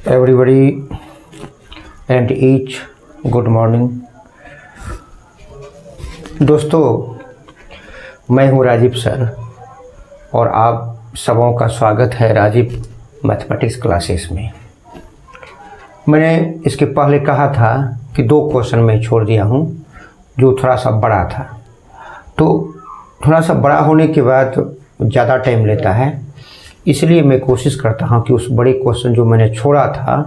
everybody and each good morning. दोस्तों, मैं हूं राजीव सर और आप सबों का स्वागत है राजीव मैथमेटिक्स क्लासेस में। मैंने इसके पहले कहा था कि 2 क्वेश्चन मैं छोड़ दिया हूं जो थोड़ा सा बड़ा था, तो थोड़ा सा बड़ा होने के बाद ज़्यादा टाइम लेता है, इसलिए मैं कोशिश करता हूं कि उस बड़े क्वेश्चन जो मैंने छोड़ा था,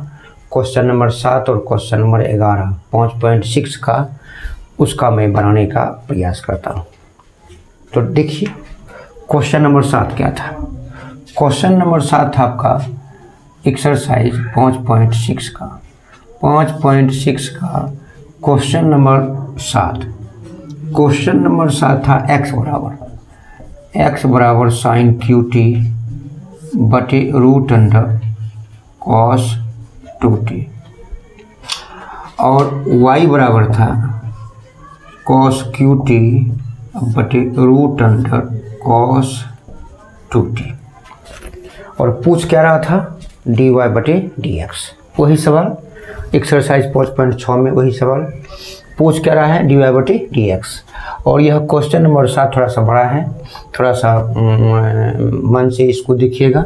क्वेश्चन नंबर 7 और क्वेश्चन नंबर 11 5.6 का, उसका मैं बनाने का प्रयास करता हूं। तो देखिए क्वेश्चन नंबर 7 क्या था। क्वेश्चन नंबर 7 था आपका एक्सरसाइज 5.6 का। 5.6 का क्वेश्चन नंबर 7। क्वेश्चन नंबर 7 था x बराबर साइन क्यू टी बटे रूट अंडर कॉस 2t और y बराबर था कॉस क्यू टी बटे रूट अंडर कॉस 2t और पूछ क्या रहा था, dy बटे dx। वही सवाल एक्सरसाइज 5.6 में वही सवाल पूछ क्या रहा है, dy बटे dx। और यह क्वेश्चन नंबर 7 थोड़ा सा बड़ा है, थोड़ा सा मन से इसको देखिएगा।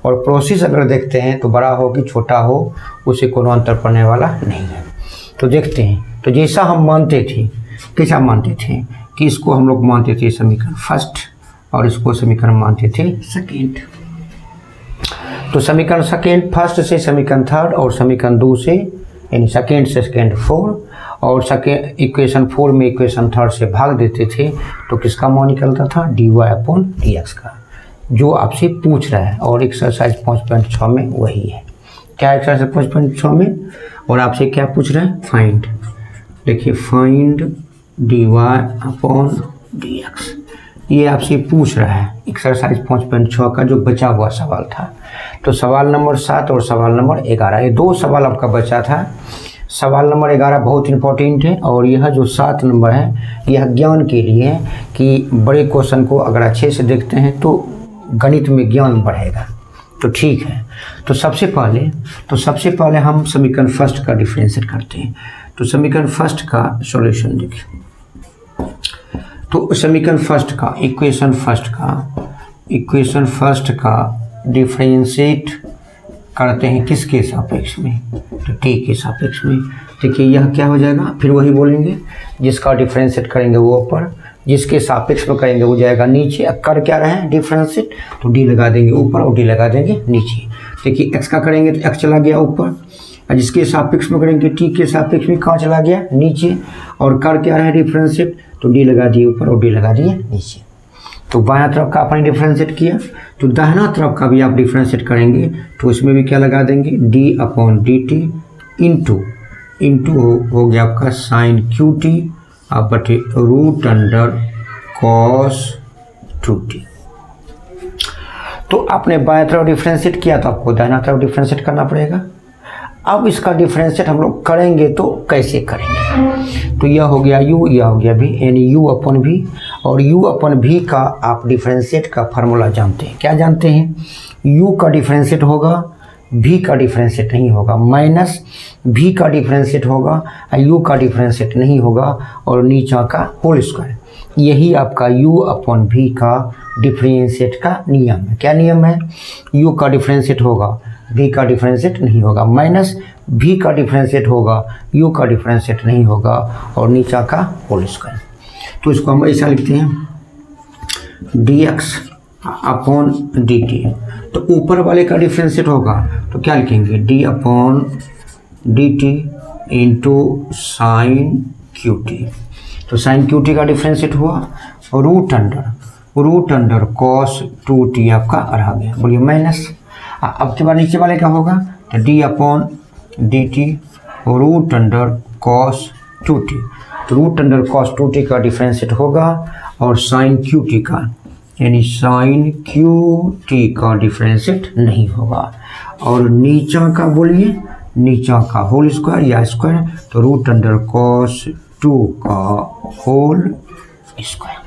और प्रोसेस अगर देखते हैं तो बड़ा हो कि छोटा हो उसे कोनो अंतर पड़ने वाला नहीं है। तो देखते हैं, तो जैसा हम मानते थे, कैसा मानते थे कि इसको हम लोग मानते थे समीकरण फर्स्ट और इसको समीकरण मानते थे सेकेंड। तो समीकरण सेकेंड फर्स्ट से समीकरण थर्ड और समीकरण 2 से यानी सेकेंड से सेकेंड 4 और सेकेंड इक्वेशन 4 में इक्वेशन थर्ड से भाग देते थे, तो किसका मान निकलता था, dy अपॉन dx का, जो आपसे पूछ रहा है। और एक्सरसाइज 5.6 में वही है। क्या एक्सरसाइज 5.6 में और आपसे क्या पूछ रहा है, फाइंड। देखिए फाइंड dy अपॉन dx, ये आपसे पूछ रहा है एक्सरसाइज 5.6 का जो बचा हुआ सवाल था। तो सवाल नंबर 7 और सवाल नंबर 11, ये 2 सवाल आपका बचा था। सवाल नंबर 11 बहुत इंपॉर्टेंट है और यह जो 7 नंबर है यह ज्ञान के लिए है कि बड़े क्वेश्चन को अगर अच्छे से देखते हैं तो गणित में ज्ञान बढ़ेगा। तो ठीक है, तो सबसे पहले हम समीकरण फर्स्ट का डिफरेंशिएट करते हैं। तो समीकरण फर्स्ट का सॉल्यूशन देखिए। तो समीकरण फर्स्ट का इक्वेशन फर्स्ट का डिफरेंशिएट करते हैं किसके सापेक्ष में, तो t के सापेक्ष में। देखिए यह क्या हो जाएगा, फिर वही बोलेंगे, जिसका डिफरेंशिएट करेंगे वो ऊपर, जिसके सापेक्ष में करेंगे वो जाएगा नीचे। कर क्या रहे हैं डिफरेंशिएट, तो d लगा देंगे ऊपर और d लगा देंगे नीचे। देखिए x का करेंगे तो x चला गया ऊपर, और जिसके सापेक्ष में करेंगे t के सापेक्ष में कहाँ चला गया, नीचे। और कर क्या रहे डिफरेंशिएट, तो d लगा दिए ऊपर और d लगा दिए नीचे। तो बायां तरफ का आपने डिफरेंशिएट किया, तो दाहिना तरफ का भी आप डिफरेंशिएट करेंगे तो इसमें भी क्या लगा देंगे, d अपॉन dt इंटू हो गया आपका साइन क्यू टी बटे रूट अंडर कॉस 2t। तो आपने बायां तरफ डिफरेंशिएट किया तो आपको दाहिना तरफ डिफरेंशिएट करना पड़ेगा। अब इसका डिफरेंशिएट हम लोग करेंगे तो कैसे करेंगे, तो यह हो गया u, यह हो गया v, यानी u अपन v। और u अपन v का आप डिफरेंशिएट का फार्मूला जानते हैं। क्या जानते हैं, u का डिफरेंशिएट होगा, v का डिफरेंशिएट नहीं होगा, माइनस v का डिफरेंशिएट होगा, u का डिफरेंशिएट नहीं होगा, और नीचा का होल स्क्वायर। यही आपका u अपन v का डिफरेंशिएट का नियम है। क्या नियम है, u का डिफरेंशिएट होगा, v का डिफरेंशिएट नहीं होगा, माइनस v का डिफरेंशिएट होगा, u का डिफरेंशिएट नहीं होगा, और नीचा का होल स्क्वायर। तो इसको हम ऐसा लिखते हैं dx अपॉन dt। तो ऊपर वाले का डिफरेंशिएट होगा तो क्या लिखेंगे, d upon dt into sine cube T. तो साइन क्यू टी का डिफरेंशिएट हुआ, रूट अंडर कॉस 2t आपका रह गया, बोलिए माइनस। अब के बाद नीचे वाले का होगा तो d upon dt root under cos 2t। तो रूट अंडर कॉस 2t का डिफरेंशिएट होगा और साइन क्यू टी का, यानी साइन क्यू टी का डिफरेंशिएट नहीं होगा। और नीचा का बोलिए, नीचा का होल स्क्वायर या स्क्वायर, तो रूट अंडर कॉस 2 का होल स्क्वायर।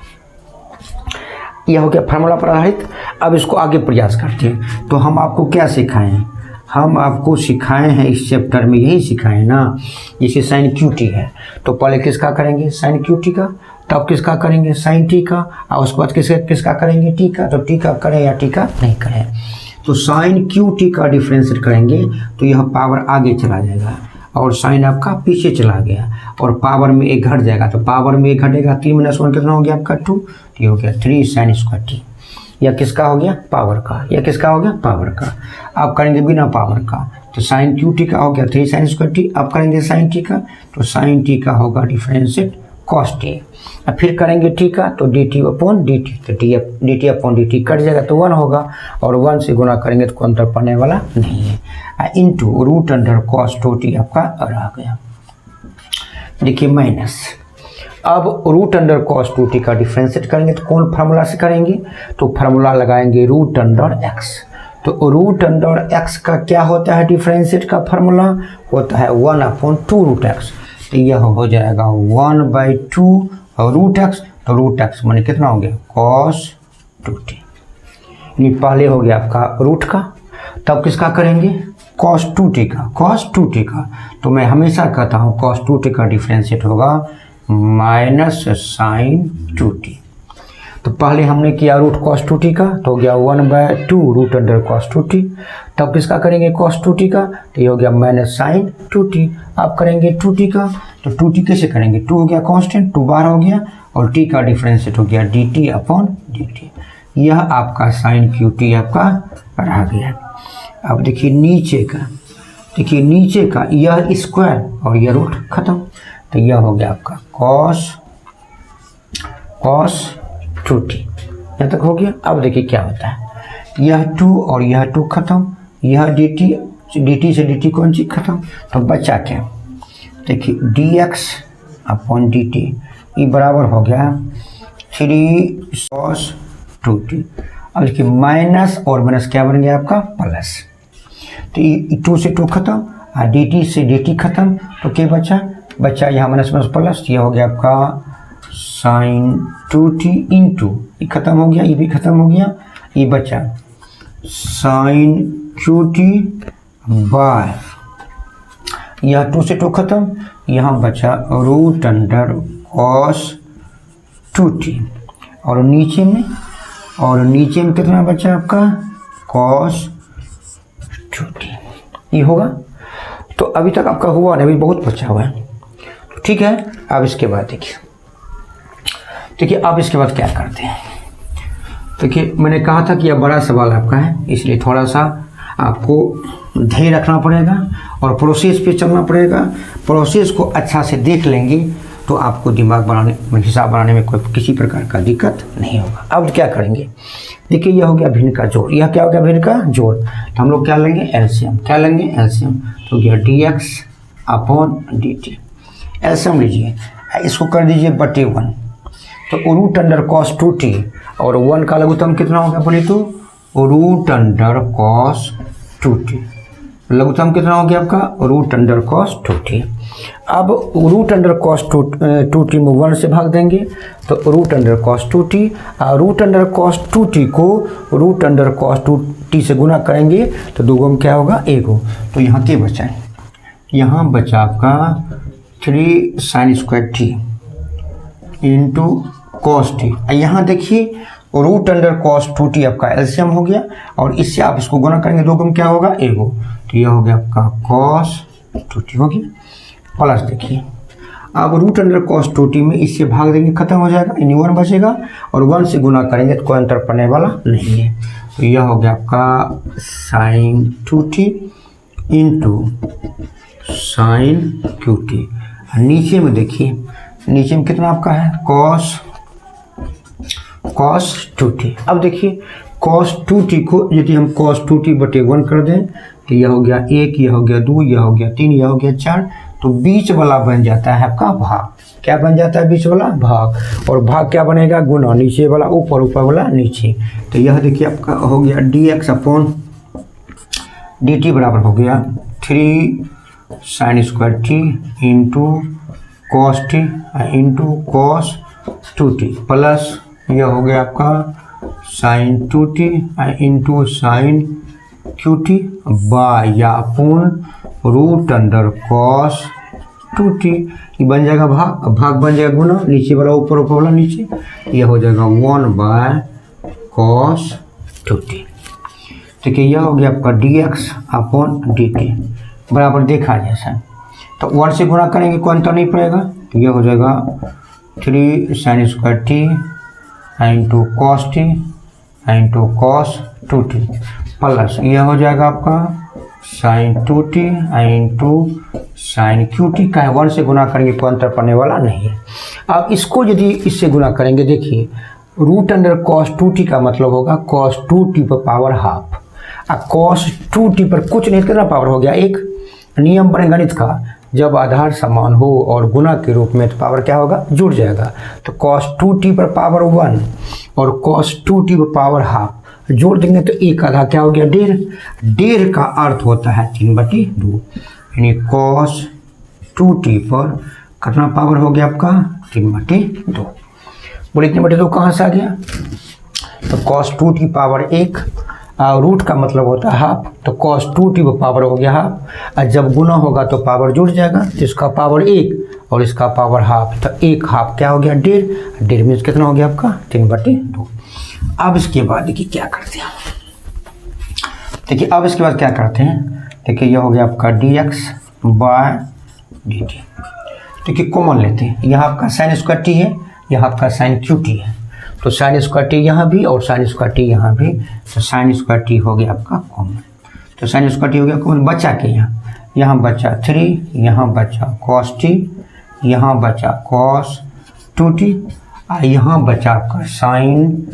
यह हो गया फार्मूला पर आधारित। अब इसको आगे प्रयास करते हैं। तो हम आपको क्या सिखाएं, हम आपको सिखाए हैं इस चैप्टर में, यही सिखाए ना। जैसे साइन क्यू टी है तो पहले किसका करेंगे, साइन क्यू टी का, तब किसका करेंगे, साइन टी का, और उसके बाद किसका करेंगे, टी का। तो टी का करें या टी का नहीं करें, तो साइन क्यू टी का डिफ्रेंशिएट करेंगे तो यह पावर आगे चला जाएगा और साइन आपका पीछे चला गया और पावर में एक घट जाएगा। तो पावर में एक घटेगा, 3 - 1 कितना हो गया आपका 2, तो ये हो गया 3 साइन स्क्वायर टी। या किसका हो गया, पावर का। या किसका हो गया, पावर का। आप करेंगे बिना पावर का, तो साइन क्यू टी का हो गया 3 साइन स्क्वायर टी। आप करेंगे साइन टी का, तो साइन टी का होगा डिफरेंशिएट कॉस टी। अब फिर करेंगे टी का, तो d t upon d t, तो d t upon d t cut जाएगा तो 1 होगा, और 1 से गुना करेंगे तो कोई अंतर पड़ने वाला नहीं है। Into root under cos 2t आपका रह गया। देखिए माइनस, अब रूट अंडर कॉस 2t का डिफ्रेंशिएट करेंगे तो कौन फार्मूला से करेंगे, तो फार्मूला लगाएंगे रूट अंडर एक्स। तो रूट अंडर एक्स का क्या होता है, डिफ्रेंशिएट का फार्मूला होता है 1/2 रूट एक्स। तो यह हो जाएगा 1/2 रूट एक्स। तो रूट एक्स माने कितना हो गया, कॉस 2t। यानी पहले हो गया आपका रूट का, तब किसका करेंगे, कॉस 2t का, कॉस 2t का। तो मैं हमेशा कहता हूँ कॉस 2t का डिफ्रेंशिएट होगा माइनस साइन 2t। तो पहले हमने किया रूट कॉस 2t का, तो हो गया 1/2 रूट अंडर कॉस 2t। तब किसका करेंगे, कॉस 2t का, तो ये हो गया माइनस साइन 2t। आप करेंगे 2t का, तो 2t कैसे करेंगे, 2 हो गया कांस्टेंट, 2 बार हो गया, और t का डिफरेंशिएट हो गया dt अपॉन dt। यह आपका साइन क्यू टी आपका रह गया। अब देखिए नीचे का, देखिए नीचे का यह स्क्वायर और यह रूट खत्म, तो यह हो गया आपका कॉस 2t। यहाँ तक हो गया। अब देखिए क्या होता है, यह 2 और यह 2 खत्म, यह dt से dt कौन चीज खत्म, तो बचा क्या, देखिए dx अपॉन dt, ये बराबर हो गया 3 cos 2t। अब देखिए माइनस और माइनस क्या बन गया आपका प्लस, तो ये 2 से 2 खत्म और dt से dt खत्म, तो क्या बचा यहाँ माइनस माइनस प्लस, ये हो गया आपका साइन 2t इंटू, ये खत्म हो गया, ये भी खत्म हो गया, ये बचा साइन qt बाय, यह 2 से 2 खत्म, यहाँ बचा रूट अंडर कॉस 2t, और नीचे में कितना बचा आपका कॉस 2t, ये होगा। तो अभी तक आपका हुआ नहीं, अभी बहुत बचा हुआ है, तो ठीक है। अब इसके बाद देखिए अब इसके बाद क्या करते हैं। देखिए मैंने कहा था कि यह बड़ा सवाल आपका है, इसलिए थोड़ा सा आपको धैर्य रखना पड़ेगा और प्रोसेस पे चलना पड़ेगा। प्रोसेस को अच्छा से देख लेंगे तो आपको दिमाग बनाने में, हिसाब बनाने में कोई किसी प्रकार का दिक्कत नहीं होगा। अब क्या करेंगे, देखिए यह हो गया भिन्न का जोड़, यह क्या हो गया भिन्न का जोड़, तो हम लोग क्या लेंगे एलसीएम, क्या लेंगे एलसीएम, तो गया dx अपॉन dt। एलसीएम लीजिए, इसको कर दीजिए बटे 1, तो रूट अंडर कॉस 2t और 1 का लघुत्तम कितना होगा बोले तो रूट अंडर कॉस 2t, लघुत्तम कितना हो गया आपका रूट अंडर कॉस 2t। अब रूट अंडर कॉस 2t में 1 से भाग देंगे तो root under cos 2t, root under cos 2t को रूट अंडर कॉस 2t से गुना करेंगे तो 2 में क्या होगा 1, तो यहाँ क्या बचा है, यहाँ बचा आपका 3 sine square t into cos T. यहाँ देखिए रूट अंडर कॉस 2t आपका एलसीएम हो गया, और इससे आप इसको गुना करेंगे 2 में क्या होगा 1, तो यह हो गया आपका कॉस 2t हो गया। प्लस देखिए अब रूट अंडर कॉस 2t में इससे भाग देंगे खत्म हो जाएगा, यानी 1 बचेगा, और 1 से गुना करेंगे तो कोई अंतर पड़ने वाला नहीं है, तो यह हो गया आपका sine 2t into sign qt। नीचे में देखिए, नीचे में कितना आपका है cos 2t। अब देखिए cos 2t को यदि हम cos 2t बटे 1 कर दें तो यह हो गया 1, यह हो गया 2, यह हो गया 3, यह हो गया 4, तो बीच वाला बन जाता है आपका भाग। क्या बन जाता है बीच वाला भाग, और भाग क्या बनेगा गुना, नीचे वाला ऊपर, ऊपर वाला नीचे। तो यह देखिए आपका हो गया dx अपॉन dt बराबर हो गया 3 sine square t into cos t into cos 2t plus यह हो गया आपका sine 2t into sine cube t by या upon root under cos two t, ये बन जाएगा भाग, भाग बन जाएगा गुना, नीचे वाला ऊपर, ऊपर वाला नीचे, ये हो जाएगा 1 cos टू टी। ठीक है, यह हो गया आपका dx अपॉन dt बराबर देखा जैसा। तो 1 से गुणा करेंगे कोई अंतर नहीं पड़ेगा, तो यह हो जाएगा 3 sin square t into cos t into cos two T plus यह हो जाएगा आपका sign to T into sine cube T का है। 1 से गुना करेंगे कोई अंतर पड़ने वाला नहीं है। अब इसको यदि इससे गुना करेंगे, देखिए root under cos two t का मतलब होगा कॉस टू टी पर पावर हाफ, और कॉस टू टी पर कुछ नहीं, कितना पावर हो गया, एक नियम बने गणित का, जब आधार समान हो और गुना के रूप में तो पावर क्या होगा, जुड़ जाएगा। तो कॉस टू टी पर पावर 1 और कॉस टू टी पर पावर हाफ जोड़ देंगे तो एक आधा क्या हो गया, 1.5। 1.5 का अर्थ होता है 3/2, यानी कॉस टू टी पर कितना पावर हो गया आपका, 3/2। बोले 3/2 कहाँ से आ गया, तो कॉस टू टी पावर 1 और रूट का मतलब होता है हाफ, तो कॉस टू टी पर पावर हो गया हाफ, और जब गुना होगा तो पावर जुड़ जाएगा, इसका पावर 1 और इसका पावर हाफ, तो एक हाफ क्या हो गया, 1.5। 1.5 मीन्स कितना हो गया आपका, 3/2। अब इसके बाद देखिए क्या करते हैं, देखिए अब इसके बाद क्या करते हैं, देखिए यह हो गया आपका dx बाय dt। देखिए कॉमन लेते हैं, यहाँ आपका साइन स्क्वायर टी है, यहाँ आपका साइन क्यू टी है, तो साइन स्क्वायर टी यहाँ भी और साइन स्क्वायर टी यहाँ भी, तो साइन स्क्वायर टी हो गया आपका कॉमन। तो साइन स्क्वायर टी हो गया कॉमन, बचा के यहाँ बचा 3, यहाँ बचा कॉस टी, यहाँ बचा कॉस टू टी, और यहाँ बचा आपका साइन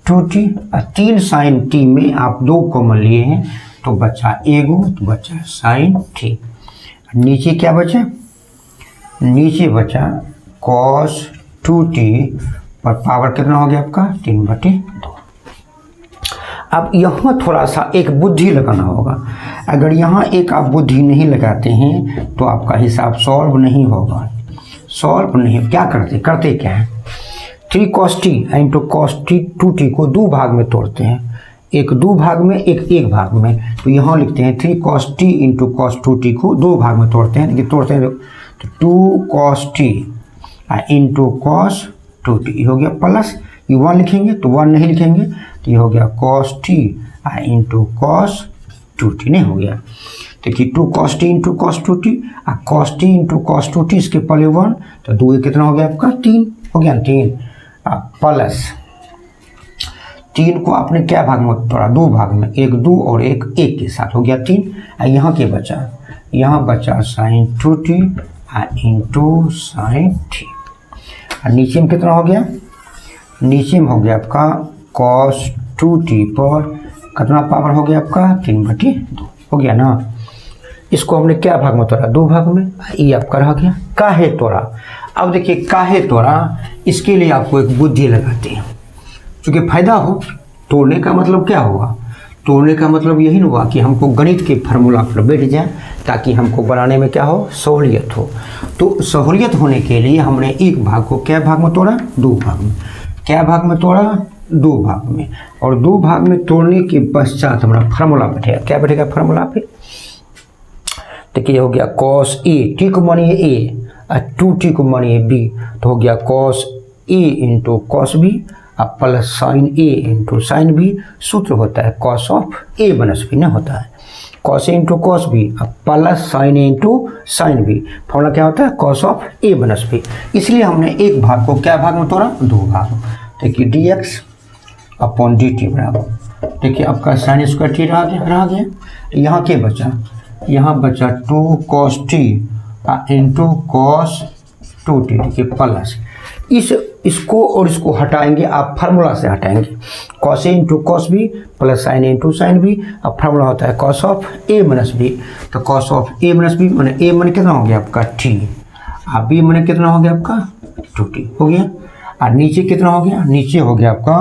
टू टी, और 3 साइन टी में आप 2 कॉमन लिए हैं तो बचा एगो, तो बचा साइन टी। नीचे क्या बचा, नीचे बचा कॉस टू टी पर पावर कितना हो गया आपका, 3/2। अब यहाँ थोड़ा सा एक बुद्धि लगाना होगा, अगर यहाँ एक आप बुद्धि नहीं लगाते हैं तो आपका हिसाब सॉल्व नहीं होगा, सॉल्व नहीं। क्या करते क्या है, 3 cos t into cos t two t को 2 भाग में तोड़ते हैं, एक 2 भाग में, एक भाग में, तो यहाँ लिखते हैं 3 cos t into cos two t को 2 भाग में तोड़ते हैं, तोड़ते हैं तो 2 cos t into cos two T हो गया, प्लस ये 1 लिखेंगे तो 1 नहीं लिखेंगे, तो ये हो गया cos t into cos two T नहीं हो गया। देखिए 2 cos t into cos two T, cos t into cos two T, इसके पहले 1 तो 2 कितना हो गया आपका, 3 हो गया, 3 प्लस 3 को आपने क्या भाग में तोड़ा, 2 भाग में, एक 2 और एक के साथ हो गया 3। यहाँ के बचा, यहाँ बचा sign to T into sine T, और नीचे में कितना हो गया, नीचे में हो गया आपका कॉस टू टी पर कितना पावर हो गया आपका, 3/2 हो गया ना। इसको हमने क्या भाग में तोड़ा, 2 भाग में, ये आपका रह गया काहे तोड़ा। अब देखिए काहे तोड़ा, इसके लिए आपको एक बुद्धि लगाते हैं, क्योंकि फायदा हो। तोड़ने का मतलब क्या हुआ, तोड़ने का मतलब यही हुआ कि हमको गणित के फार्मूला पर बैठ जाए, ताकि हमको बनाने में क्या हो, सहूलियत हो। तो सहूलियत होने के लिए हमने एक भाग को क्या भाग में तोड़ा, 2 भाग में। क्या भाग में तोड़ा, 2 भाग में, और 2 भाग में तोड़ने के पश्चात हमारा फार्मूला बैठेगा, क्या बैठेगा फार्मूला पे, देखिए हो गया cos a, टी को मानिए a और 2t को मानिए b, तो हो गया cos a into cos b plus sine a into sine b। सूत्र होता है cos of a minus b, नहीं होता है cos a into cos b plus sine a into sine b। Formula क्या होता है, cos of a minus b। इसलिए हमने एक भाग को क्या भाग में तोड़ा, 2 भाग। देखिए dx अपॉन dt बराबर, देखिए आपका साइन स्क्वायर टी रह गया। यहाँ के बचा, यहाँ बचा 2 cos t into cos two T, देखिए प्लस इसको और इसको हटाएंगे, आप फार्मूला से हटाएंगे, cos a into cos b plus sine a into sine b. अब फार्मूला होता है cos of a minus b, तो cos of a minus b मैंने a मैंने कितना हो गया आपका t, और b मैंने कितना हो गया आपका 2t हो गया, और नीचे कितना हो गया, नीचे हो गया आपका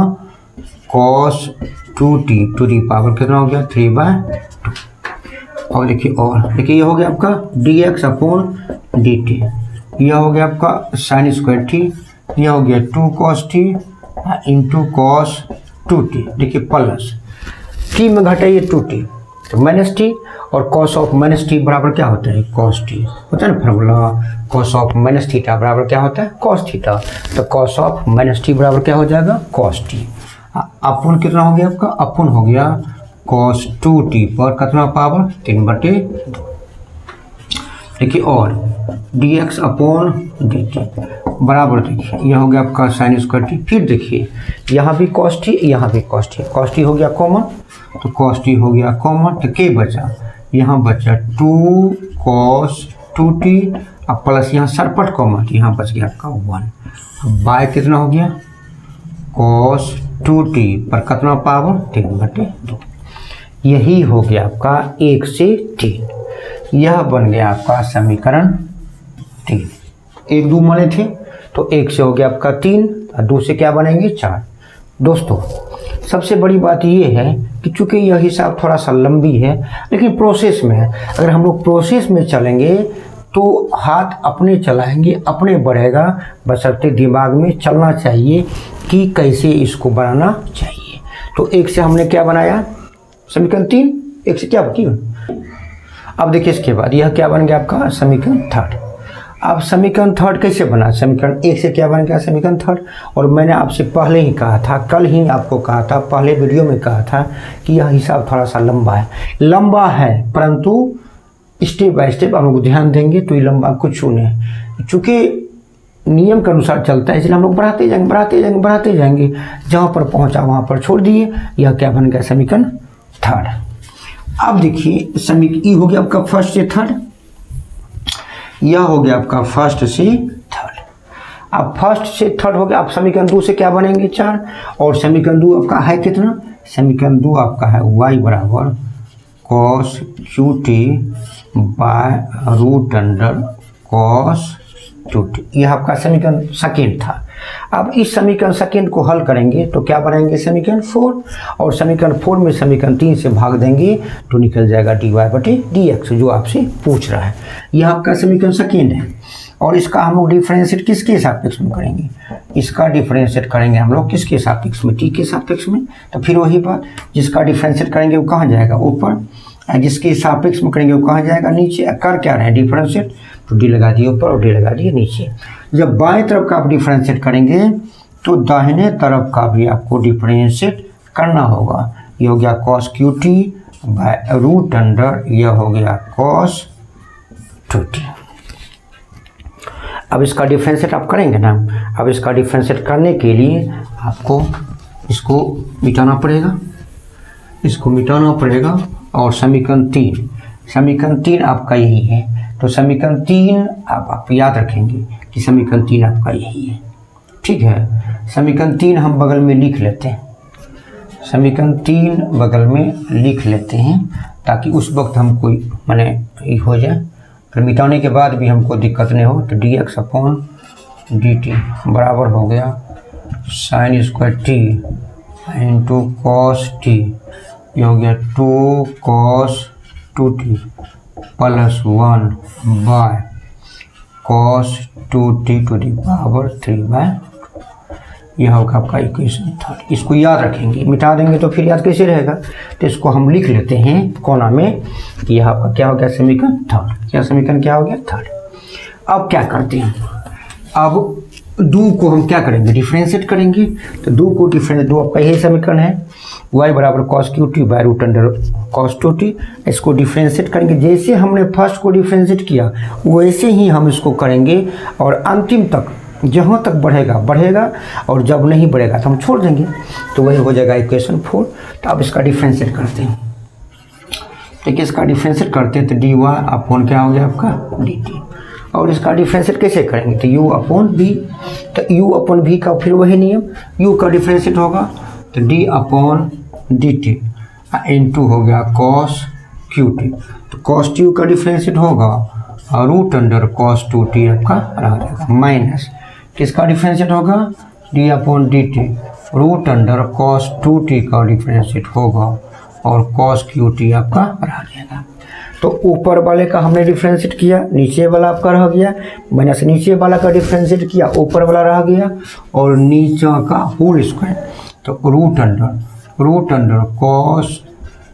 cos 2t to the power कितना हो गया, 3/2। और देखिए ये हो गया आपका dx अपॉन dt, यह हो गया आपका साइन स्क्वायर टी, यह हो गया 2 cos t into cos 2t, देखिए प्लस टी में घटाइए 2t, तो माइनस टी, और कॉस ऑफ माइनस टी बराबर क्या होता है, कॉस टी होता है ना formula. Cos of minus theta बराबर क्या होता है, कॉस थीटा। तो कॉस ऑफ माइनस टी बराबर क्या हो जाएगा, कॉस टी। अपन कितना हो गया आपका, अपन हो गया कॉस 2t पर कितना पावर 3/2। देखिए और dx अपॉन dt बराबर, देखिए यह हो गया आपका साइन स्क्वायर टी। फिर देखिए यहाँ भी कॉस टी, यहाँ भी कॉस टी, कॉस टी हो गया कॉमन, तो कॉस टी हो गया कॉमन, तो क्या बचा, यहाँ बचा 2 cos 2t, अब प्लस यहाँ सरपट कॉमन, यहाँ बच गया आपका 1 बाय कितना हो गया cos 2t पर कितना पावर 3/2। यही हो गया आपका 1 से 3। यह बन गया आपका समीकरण 3। 1 2 माने थे तो 1 से हो गया आपका 3 और 2 से क्या बनेंगे 4। दोस्तों सबसे बड़ी बात ये है कि चूंकि यह हिसाब थोड़ा सा लंबी है लेकिन प्रोसेस में है, अगर हम लोग प्रोसेस में चलेंगे तो हाथ अपने चलाएंगे, अपने बढ़ेगा, बशर्ते दिमाग में चलना चाहिए कि कैसे इसको बनाना चाहिए। तो 1 से हमने क्या बनाया समीकरण 3, 1 से क्या बची। अब देखिए इसके बाद यह क्या बन गया आपका समीकरण 3। अब समीकरण 3 कैसे बना, समीकरण 1 से क्या बन गया समीकरण 3। और मैंने आपसे पहले ही कहा था, कल ही आपको कहा था, पहले वीडियो में कहा था कि यह हिसाब थोड़ा सा लंबा है परंतु स्टेप बाय स्टेप हम लोग ध्यान देंगे तो ये लंबा कुछ नहीं, चूँकि नियम के अनुसार चलता है इसलिए हम लोग बढ़ाते जाएंगे, जहाँ पर पहुँचा वहाँ पर छोड़ दिए। यह क्या बन गया समीकरण 3। अब देखिए समीकरण हो गया आपका फर्स्ट से थर्ड, यह हो गया आपका फर्स्ट से थर्ड। अब फर्स्ट से थर्ड हो गया, अब समीकरण 2 से क्या बनेंगे 4, और समीकरण 2 आपका है कितना, समीकरण 2 आपका है y बराबर cos qt by root under cos 2t। यह आपका समीकरण सेकेंड था। अब इस समीकरण सेकेंड को हल करेंगे तो क्या बनाएंगे समीकरण 4, और समीकरण 4 में समीकरण 3 से भाग देंगे तो निकल जाएगा dy/dx जो आपसे पूछ रहा है। यह आपका समीकरण सेकेंड है, और इसका हम लोग डिफरेंशिएट किसके सापेक्ष में करेंगे, इसका डिफरेंशिएट करेंगे हम लोग किसके सापेक्ष में, t के सापेक्ष में। तो फिर वही बात, जिसका डिफरेंशिएट करेंगे वो कहाँ जाएगा ऊपर, जिसके सापेक्ष में करेंगे वो कहाँ जाएगा नीचे। कर क्या रहे हैं डिफरेंशिएट, तो डी लगा दिए ऊपर और डी लगा दिए नीचे। जब बाएं तरफ का आप डिफरेंशिएट करेंगे तो दाहिने तरफ का भी आपको डिफरेंशिएट करना होगा। ये हो गया cos qt by root under, यह हो गया cos 2t। अब इसका डिफरेंशिएट आप करेंगे ना, अब इसका डिफरेंशिएट करने के लिए आपको इसको मिटाना पड़ेगा, और समीकरण 3 आपका यही है। तो समीकरण 3 आप याद रखेंगे कि समीकरण 3 आपका यही है, ठीक है। समीकरण 3 हम बगल में लिख लेते हैं, समीकरण 3 बगल में लिख लेते हैं ताकि उस वक्त हमको माने हो जाए, फिर मिटाने के बाद भी हमको दिक्कत नहीं हो। तो dx अपॉन dt बराबर हो गया sine square t into cos t, ये हो गया 2 cos 2t plus 1 by cos 2t to the power 3/2। यह होगा आपका इक्वेशन 3। इसको याद रखेंगे, मिटा देंगे तो फिर याद कैसे रहेगा, तो इसको हम लिख लेते हैं कोना में कि यह आपका क्या हो गया समीकरण 3। क्या समीकरण क्या हो गया 3। अब क्या करते हैं, अब 2 को हम क्या करेंगे डिफरेंशिएट करेंगे। तो 2 को डिफरेंशिएट, 2 आपका यही समीकरण है y बराबर cos qt by root under cos 2t। इसको डिफरेंशिएट करेंगे, जैसे हमने फर्स्ट को डिफरेंशिएट किया वैसे ही हम इसको करेंगे, और अंतिम तक जहाँ तक बढ़ेगा और जब नहीं बढ़ेगा तो हम छोड़ देंगे, तो वही हो जाएगा इक्वेशन 4। तो अब इसका डिफरेंशिएट करते हैं, देखिए इसका डिफरेंशिएट करते हैं तो dy अपॉन क्या हो गया आपका dt, और इसका डिफरेंशिएट कैसे करेंगे तो u अपॉन v। तो u अपॉन v का फिर वही नियम, u का डिफरेंशिएट होगा तो d अपॉन dt इंटू हो गया cos qt, तो cos t का डिफरेंशिएट होगा रूट अंडर cos 2t आपका रह जाएगा, माइनस किसका डिफरेंशिएट होगा d upon dt root under cos 2t का डिफरेंशिएट होगा, और cos qt आपका रह जाएगा। तो ऊपर वाले का हमने डिफरेंशिएट किया, नीचे वाला आपका रह गया, माइनस नीचे वाला का डिफरेंशिएट किया, ऊपर वाला रह गया, और नीचे का होल स्क्वायर। तो रूट अंडर cos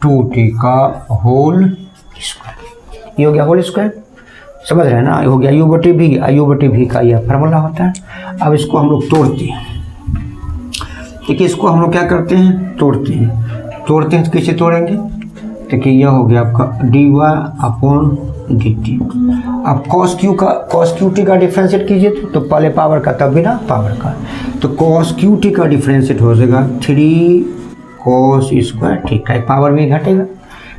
2t का होल स्क्वायर। ये हो गया होल स्क्वायर, समझ रहे हैं ना, ये हो गया u बटे v का यह फार्मूला होता है। अब इसको हम लोग तोड़ते हैं, देखिए इसको हम लोग क्या करते हैं, तोड़ते हैं तो कैसे तोड़ेंगे, देखिए यह हो गया आपका dy अपॉन dt। अब cos qt का डिफ्रेंशिएट कीजिए तो पहले पावर का तब बिना पावर का, तो cos qt का डिफ्रेंशिएट हो जाएगा 3 cos स्क्वायर t का, पावर में घटेगा।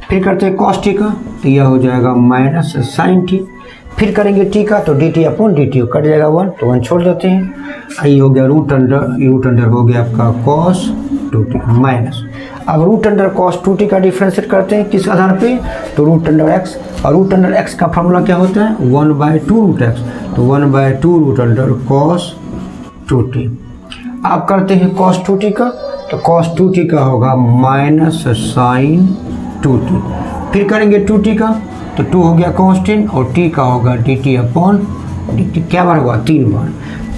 फिर करते हैं cos t का, तो यह हो जाएगा माइनस sin t। फिर करेंगे t का तो dt अपॉन dt कट जाएगा 1, तो 1 छोड़ देते हैं। ये हो गया रूट अंडर हो गया आपका cos 2t माइनस। अब रूट अंडर cos 2t का डिफ्रेंशिएट करते हैं किस आधार पे, तो रूट अंडर x, और रूट अंडर x का फॉर्मूला क्या होता है 1/2 रूट x, तो 1/2 रूट अंडर cos 2t। आप करते हैं cos 2t का, तो cos 2t का होगा माइनस sin 2t। फिर करेंगे 2t का, तो 2 हो गया कांस्टेंट और t का होगा dt अपॉन dt। क्या बार हुआ 3 बार,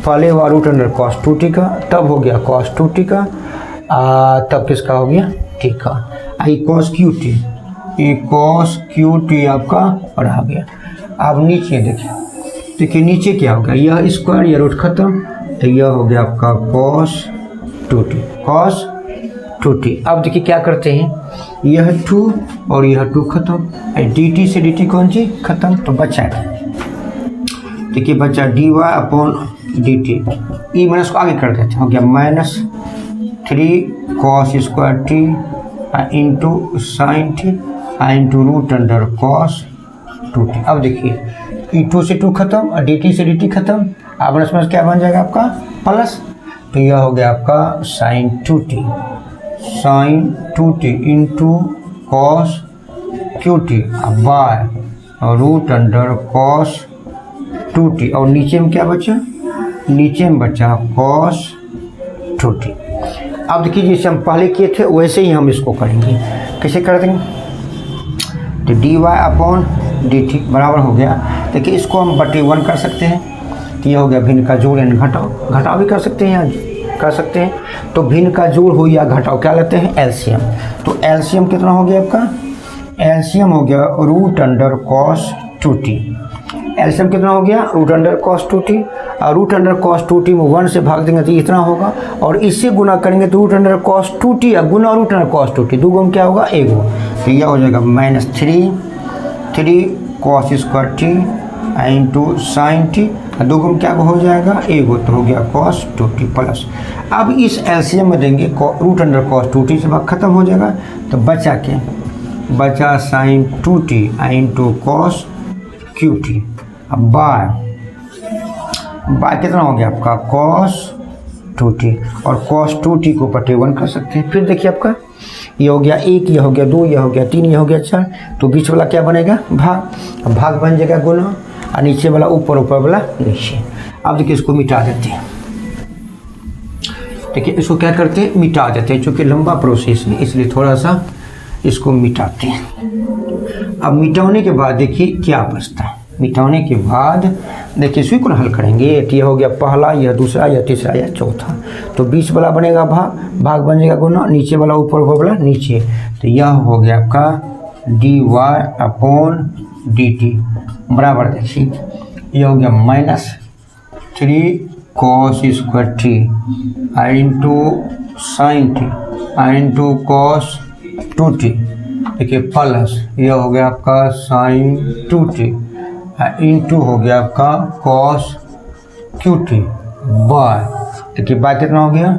पहले हुआ रूट अंडर cos 2t का, तब हो गया cos 2t का, तब किसका हो गया t का। आई cos qt, ये cos qt आपका और आ गया। अब नीचे देखिए नीचे क्या हो गया, यह स्क्वायर यह रूट खत्म, तो यह हो गया आपका cos 2t। अब देखिए क्या करते हैं, यह 2 और यह 2 खत्म, dt से dt कौन सी खत्म, तो बचा देखिए बचा dy अपॉन dt। ई माइनस को आगे कर देते हैं, हो गया minus 3 cos square t into sine t into root under cos 2t। अब देखिए 2 से 2 खत्म और dt से dt खत्म, अब इसमें क्या बन जाएगा आपका प्लस, तो यह हो गया आपका sin 2t into cos qt by root under cos 2t, और नीचे में क्या बचा, नीचे में बचा cos 2t। अब देखिए जैसे हम पहले किए थे वैसे ही हम इसको करेंगे, कैसे कर देंगे, तो dy अपॉन dt बराबर हो गया। देखिए इसको हम बटे 1 कर सकते हैं, तो यह हो गया भिन्न का जोड़ यानी घटाव भी कर सकते हैं तो भिन्न का जोड़ हो या घटाव क्या लेते हैं एलसीएम। तो एलसीएम कितना हो गया आपका, एलसीएम हो गया root under cos 2t। LCM कितना हो गया रूट अंडर cos 2t, और रूट अंडर cos 2t में 1 से भाग देंगे तो इतना होगा, और इससे गुना करेंगे तो रूट अंडर cos 2t या गुना रूट अंडर cos 2t, 2 में क्या होगा 1 होगा, तो यह हो जाएगा minus 3 cos square t into sine t, 2 में क्या हो जाएगा 1 तो हो गया cos 2t प्लस। अब इस एलसीएम में देंगे रूट अंडर cos 2t से भाग खत्म हो जाएगा, तो बचा sine 2t into cos qt। अब बाय कितना हो गया आपका cos 2t, और cos 2t को बटे 1 कर सकते हैं। फिर देखिए आपका ये हो गया 1, ये हो गया 2, ये हो गया 3, ये हो गया 4, तो बीच वाला क्या बनेगा भाग बन जाएगा गुना, और नीचे वाला ऊपर वाला नीचे। अब देखिए इसको मिटा देते हैं, देखिए इसको क्या करते हैं मिटा देते हैं, चूँकि लंबा प्रोसेस है इसलिए थोड़ा सा इसको मिटाते हैं। अब मिटाने के बाद देखिए क्या बचता है, मिटाने के बाद देखिए इसी को हल करेंगे, ये हो गया पहला, यह दूसरा, यह तीसरा, यह चौथा, तो बीच वाला बनेगा भाग बन जाएगा गुना, नीचे वाला ऊपर वाला नीचे, तो यह हो गया आपका dy अपॉन dt बराबर देखिए यह हो गया minus 3 cos square t into sine t into cos 2t, देखिए प्लस यह हो गया आपका साइन 2t इंटू हो गया आपका cos qt बाय, देखिए बाय कितना हो गया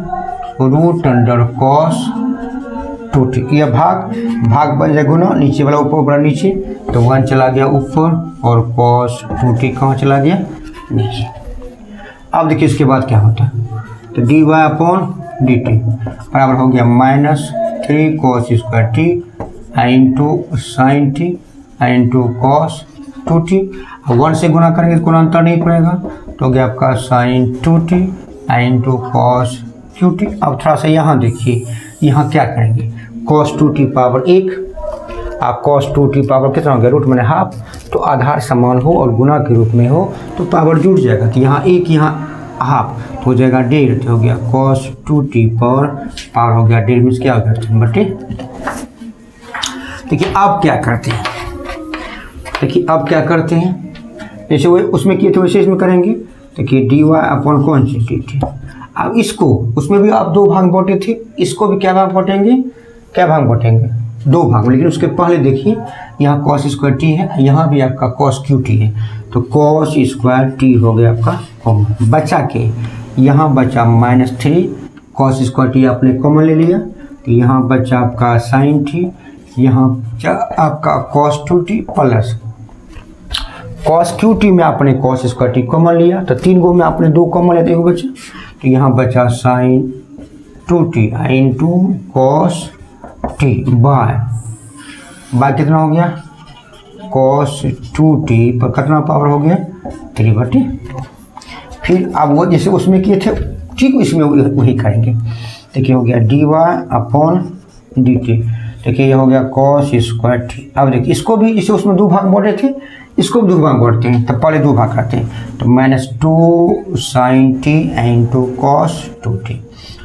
रूट अंडर cos 2t। यह भाग बन जाए गुना, नीचे वाला ऊपर नीचे, तो 1 चला गया ऊपर और cos 2t कहाँ चला गया नीचे। अब देखिए इसके बाद क्या होता है, तो dy अपॉन dt बराबर हो गया minus 3 cos square t into sine t into cos 2t। 1 से गुना करेंगे तो कोई अंतर नहीं पड़ेगा, तो हो गया आपका sine 2t into cos qt। अब थोड़ा सा यहाँ देखिए, यहाँ क्या करेंगे cos 2t पावर 1, आप cos 2t पावर कितना हो गया रूट में हाफ, तो आधार समान हो और गुना के रूप में हो तो पावर जुड़ जाएगा, तो यहाँ 1 यहाँ हाफ तो हो जाएगा 1.5, हो गया cos 2t पर पावर हो गया 1.5 मीन्स क्या हो गया 3/। देखिए अब क्या करते हैं, देखिए अब क्या करते हैं, जैसे वो उसमें किए थे वैसे इसमें करेंगे। देखिए dy अपॉन कौन सी dt। अब इसको उसमें भी आप दो भाग बांटे थे, इसको भी क्या भाग बांटेंगे, क्या भाग बांटेंगे, दो भाग। लेकिन उसके पहले देखिए यहाँ cos स्क्वायर t है, यहाँ भी आपका cos QT है, तो cos स्क्वायर t हो गया आपका कॉमन। बचा के यहाँ बचा -3, cos स्क्वायर t आपने कॉमन ले लिया, तो यहाँ बचा आपका sin t, यहाँ आपका cos 2t plus cos QT में आपने cos स्क्वायर t कॉमन लिया, तो 3 गो में आपने 2 कॉमन लेते हो बच्चे, तो यहाँ बचा sin 2t into cos t by कितना हो गया cos 2t पर कितना पावर हो गया 3/2। फिर अब वो जैसे उसमें किए थे ठीक इसमें वही करेंगे। देखिए हो गया dy अपॉन dt। देखिए ये हो गया cos स्क्वायर t। अब देखिए इसको भी जैसे उसमें दो भाग बांटे थे, इसको भी दो भाग बांटते हैं, तो पहले दो भाग करते हैं, तो -2 sin t into cos 2t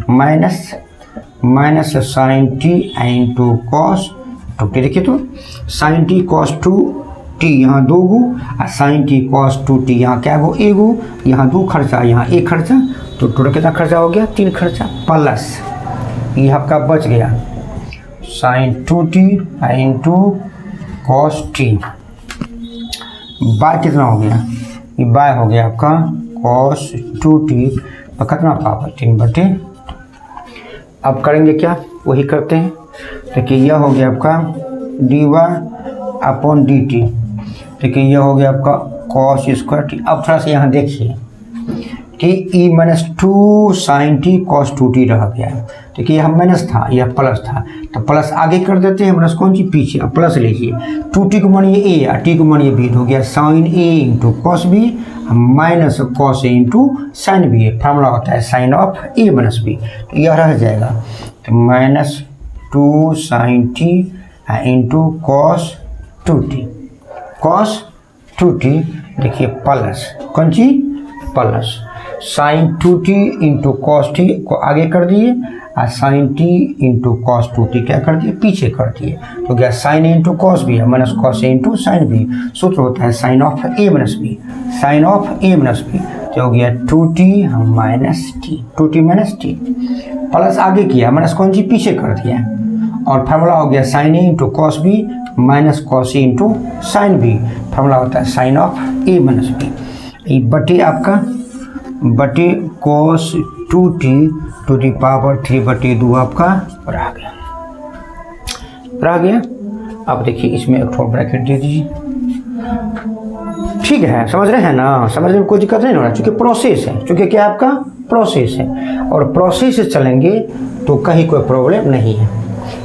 minus sin t into cos 2t। देखिए तो sin t cos 2t यहाँ 2 गो और sin t cos 2t यहाँ क्या गो, 1 गो, यहाँ 2 खर्चा, यहाँ 1 खर्चा, तो टोटल कितना खर्चा हो गया 3 खर्चा, प्लस ये आपका बच गया sin 2t into cos t by कितना हो गया, ये बाय हो गया आपका cos 2t पर कितना पावर 3/2। अब करेंगे क्या, वही करते हैं। देखिए यह हो गया आपका dy अपॉन dt। देखिए यह हो गया आपका cos स्क्वायर t। अब थोड़ा सा यहाँ देखिए कि e-2 sin t cos 2t रह गया है। देखिए यह माइनस था, यह प्लस था, तो प्लस आगे कर देते हैं, माइनस कौन सी पीछे, अब प्लस लीजिए, 2t को मानिए a और t को मानिए b, हो गया sin a into cos b minus cos a into sin b। Formula होता है sin of a minus b, तो यह रह जाएगा, तो -2 sin t into cos 2t देखिए प्लस कौन सी plus sin 2t into cos t को आगे कर दिए और sin t into cos 2t क्या कर दिए, पीछे कर दिए, तो क्या sin इंटू cos b है minus cos a into sin b। सूत्र होता है sin of a minus b, sin of a minus b, तो हो गया 2t minus t, 2t minus t plus आगे किया, माइनस कौन सी पीछे कर दिया, और फार्मूला हो गया sin a into cos b minus cos a into sin b। Formula होता है sin of a minus b, ये बटे आपका बटे cos 2t to the power 3/2 आपका रह गया। अब देखिए इसमें एक थोड़ा ब्रैकेट दे दीजिए, ठीक है, समझ रहे हैं ना, समझने में कोई दिक्कत नहीं हो रहा, चूँकि प्रोसेस है, चूँकि क्या आपका प्रोसेस है, और प्रोसेस से चलेंगे तो कहीं कोई प्रॉब्लम नहीं है।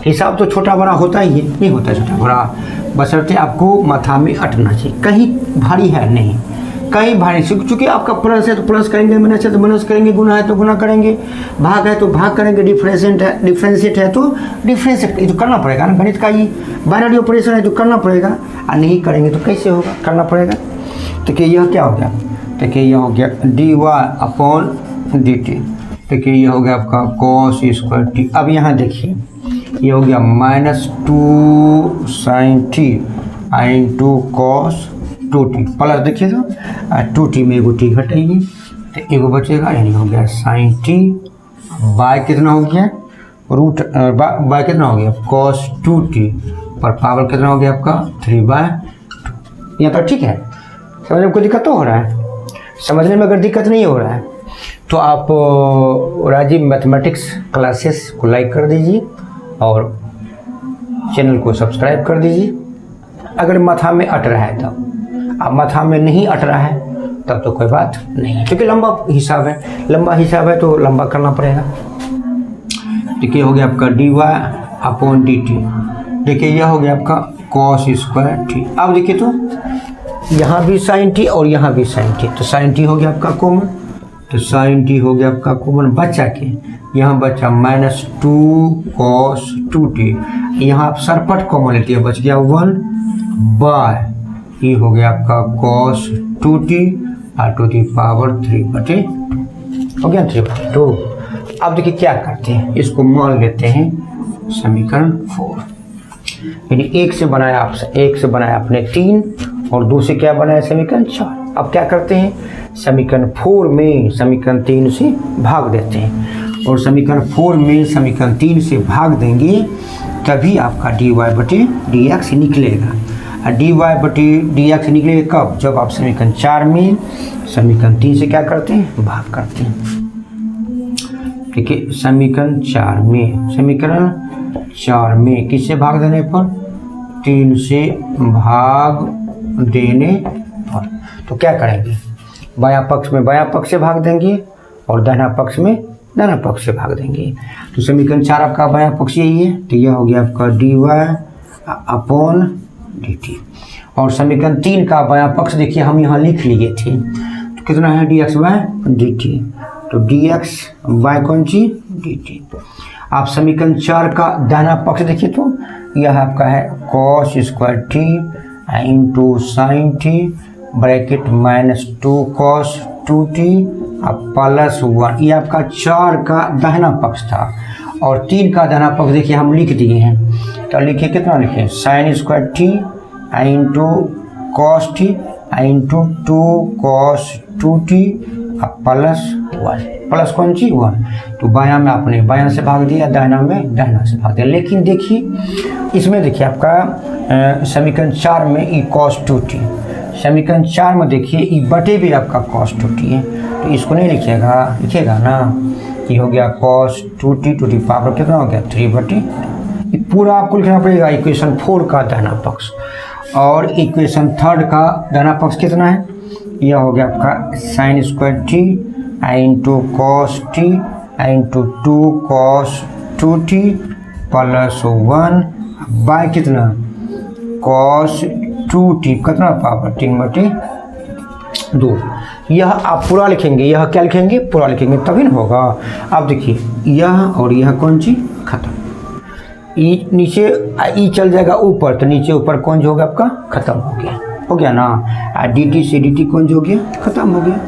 हिसाब तो छोटा बड़ा होता ही है, नहीं होता छोटा बड़ा, बशर्ते आपको माथा में अटना चाहिए, कहीं भारी है नहीं, कहीं भारी, चूँकि आपका प्लस है तो प्लस करेंगे, माइनस है तो माइनस करेंगे, गुना है तो गुना करेंगे, भाग है तो भाग करेंगे, डिफरेंशिएट है तो डिफरेंशिएट, ये तो करना पड़ेगा ना, गणित का ये बाइनरी ऑपरेशन है तो करना पड़ेगा, और नहीं करेंगे तो कैसे होगा, करना पड़ेगा। देखिए यह क्या हो गया, देखिए यह हो गया dy अपॉन dt। देखिए यह हो गया आपका cos स्क्वायर t। अब यहाँ देखिए ये हो गया -2 sin t into cos 2t plus, देखिए तो 2t में एगो t घटाइए तो एगो बचेगा, यानी हो गया sin t बाय कितना हो गया रूट बाय कितना हो गया cos 2t पर पावर कितना हो गया आपका 3/2। यहाँ तक ठीक है, समझने में कोई दिक्कत तो हो रहा है, समझने में अगर दिक्कत नहीं हो रहा है तो आप राजीव मैथमेटिक्स क्लासेस को लाइक कर दीजिए और चैनल को सब्सक्राइब कर दीजिए। अगर माथा में अट रहा है तब, अब माथा में नहीं अट रहा है तब तो कोई बात नहीं, क्योंकि लंबा हिसाब है तो लंबा करना पड़ेगा। देखिए हो गया आपका dy अपॉन dt। देखिए यह हो गया आपका cos स्क्वायर t। अब देखिए तो यहाँ भी sin t और यहाँ भी sin t, तो sin t हो गया आपका कॉमन, तो sin t हो गया आपका कॉमन, बचा के यहाँ बचा -2 cos 2t, यहाँ आप सरपट कॉमन लेते हैं, बच गया 1 बाय ये हो गया आपका cos 2t और टू दी पावर 3/2 हो गया 3/2। अब देखिए क्या करते हैं, इसको मान लेते हैं समीकरण 4। यानी एक से बनाया आपने 3 और 2 से क्या बनाया समीकरण 4। अब क्या करते हैं, समीकरण 4 में समीकरण 3 से भाग देते हैं और समीकरण 4 में समीकरण 3 से भाग देंगे तभी आपका dy/dx निकलेगा। dy/dx निकलेगा कब, जब आप समीकरण 4 में समीकरण 3 से क्या करते हैं, भाग करते हैं। ठीक है, समीकरण 4 में किससे भाग देने पर, 3 से भाग देने पर। तो क्या करेंगे, बायां पक्ष में बायां पक्ष से भाग देंगे और दाहिना पक्ष में दाहिना पक्ष से भाग देंगे। तो समीकरण 4 आपका बायां पक्ष यही है, तो यह हो गया आपका dy/dt। और समीकरण 3 का बायां पक्ष देखिए हम यहाँ लिख लिए थे, तो कितना है dx/dt, तो dx बाय कौन सी dt। आप समीकरण 4 का दाहिना पक्ष देखिए तो यह आपका है cos² t into sign T bracket -2 cos 2t plus 1। ये आपका 4 का दाहिना पक्ष था और 3 का दाहिना पक्ष देखिए हम लिख दिए हैं, तो लिखिए कितना लिखे, sin² t into cos t into 2 cos 2t plus 1, plus कौन सी 1। तो बायां में आपने बायां से भाग दिया, दाहिना में दाहिना से भाग दिया। लेकिन देखिए इसमें देखिए आपका समीकरण 4 में ई cos 2t, समीकरण 4 में देखिए ई बटे भी आपका cos 2t है, तो इसको नहीं लिखेगा ना, ये हो गया cos 2t to the power कितना हो गया 3/2। पूरा आपको लिखना पड़ेगा इक्वेशन 4 का दाहिना पक्ष, और इक्वेशन 3 का दाहिना पक्ष कितना है, यह हो गया आपका sin² t into cos t into 2 cos 2t plus 1 by कितना cos 2t कितना पावर 3/2। यह आप पूरा लिखेंगे, यह क्या लिखेंगे, पूरा लिखेंगे तभी ना होगा। अब देखिए यह और यह कौन सी खत्म, ई नीचे ई चल जाएगा ऊपर, तो नीचे ऊपर कौन जो होगा आपका खत्म हो गया ना, dt से dt कौन जो हो गया खत्म हो गया।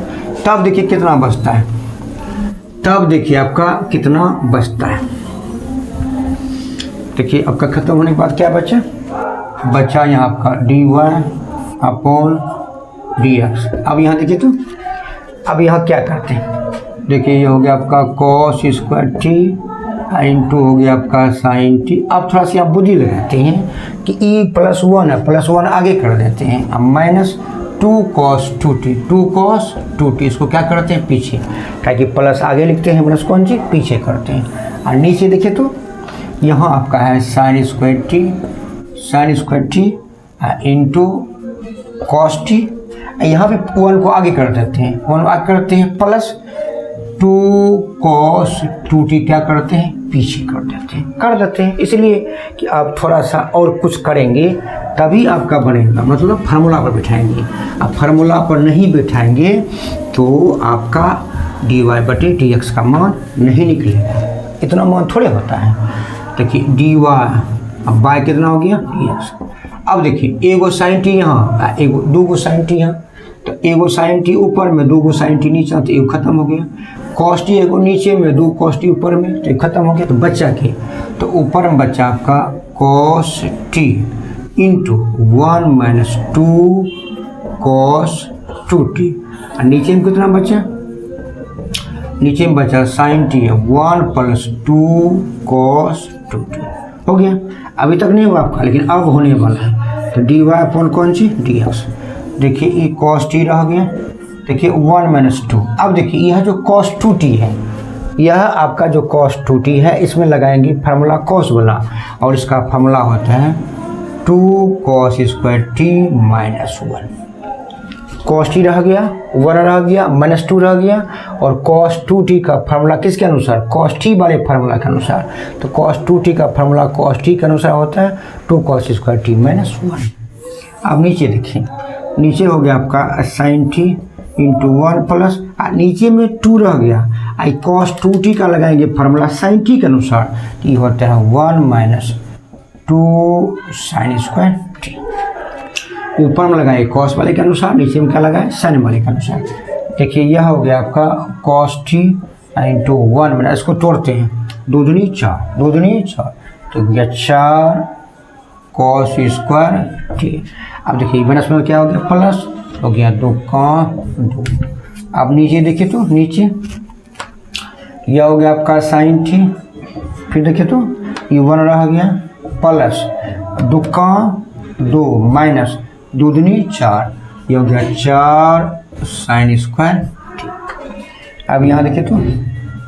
तब देखिए कितना बचता है, तब देखिए आपका कितना बचता है, देखिए आपका खत्म होने के बाद क्या बचा यहाँ आपका dy/dx। अब यहाँ देखिए तो अब यहाँ क्या करते हैं, देखिए ये हो गया आपका cos² t इंटू हो गया आपका sin t। अब थोड़ा सा आप बुद्धि लगाते हैं कि e + 1 है, +1 आगे कर देते हैं, अब -2 cos 2t इसको क्या करते हैं पीछे, ताकि प्लस आगे लिखते हैं माइनस कौन सी पीछे करते हैं। और नीचे देखिए तो यहाँ आपका है sin² t into cos t, यहाँ पे 1 को आगे कर देते हैं, 1 आगे करते हैं प्लस 2 cos 2t क्या करते हैं पीछे कर देते हैं इसलिए कि आप थोड़ा सा और कुछ करेंगे तभी आपका बनेगा, मतलब फार्मूला पर बैठाएंगे। आप फार्मूला पर नहीं बैठाएंगे तो आपका dy/dx का मान नहीं निकलेगा, इतना मान थोड़े होता है। देखिए dy अब बाय कितना हो गया dx। अब देखिए एगो sin t यहाँ, एगो 2 गो sin t यहाँ, तो एगो sin t ऊपर में 2 गो sin t नीचे, तो एगो खत्म हो गया। cos t एगो नीचे में 2 cos t ऊपर में, तो खत्म हो गया। तो बच्चा के तो ऊपर में बच्चा आपका cos t into 1 - 2 cos 2t, और नीचे में कितना बचा, नीचे में बचा sin t 1 + 2 cos 2t हो गया। अभी तक नहीं हुआ आपका, लेकिन अब होने वाला है। तो dy/ कौन सी dx, देखिए ये cos t रह गया, देखिए 1 - 2। अब देखिए यह जो cos 2t है, यह आपका जो cos 2t है, इसमें लगाएंगे फार्मूला cos वाला, और इसका फार्मूला होता है 2 cos² t -1। cos t रह गया, 1 रह गया, -2 रह गया, और cos 2t का फार्मूला किसके अनुसार, cos t वाले फार्मूला के अनुसार। तो cos 2t का फार्मूला cos t के अनुसार होता है 2 cos² t -1। अब नीचे देखिए, नीचे हो गया आपका sin t इंटू 1 प्लस, नीचे में 2 रह गया, आई cos 2t का लगाएंगे फार्मूला sin t के अनुसार, ये होता है 1 - 2 sin² t। ऊपर में लगाए cos वाले के अनुसार, नीचे में क्या लगाए sin वाले के अनुसार। देखिए यह हो गया आपका cos t इंटू 1 में, इसको तोड़ते हैं, 2 दूनी 4, 2 दूनी 4, तो गया 4 कॉस स्क्वायर टी। अब देखिए माइनस में क्या हो गया, प्लस हो गया 2 का 2। अब नीचे देखिए तो नीचे यह हो गया आपका साइन टी, फिर देखिए तो ये 1 रह गया प्लस 2 का 2 माइनस 2 दूनी 4, ये हो गया 4 साइन स्क्वायर टी। अब यहाँ देखिए तो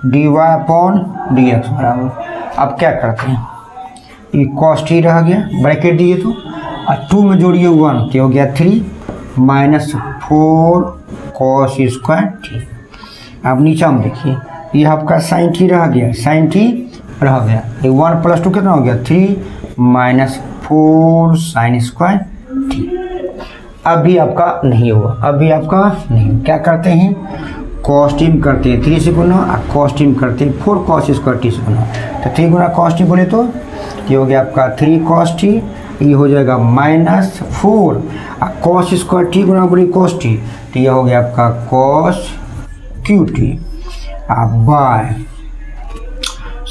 dy अपॉन dx बराबर, अब क्या करते हैं, ये cos t रह गया ब्रैकेट दिए तो, और 2 में जोड़िए 1 तो हो गया 3 माइनस 4 cos स्क्वायर टी। अब नीचे हम देखिए ये आपका साइन टी रह गया, साइन टी रह गया, ये 1 प्लस 2 कितना हो गया 3 माइनस 4 साइन स्क्वायर टी। अभी आपका नहीं हुआ, अभी आपका नहीं, क्या करते हैं cos टी करते हैं 3 से गुना, और cos टी करते हैं 4 cos स्क्वायर टी से गुना, तो 3 गुना cos टी बोले तो ये हो गया आपका 3 cos टी, ये हो जाएगा माइनस 4, और cos स्क्वायर टी गुना बोले cos टी, तो ये हो गया आपका cos क्यू टी। अब बाय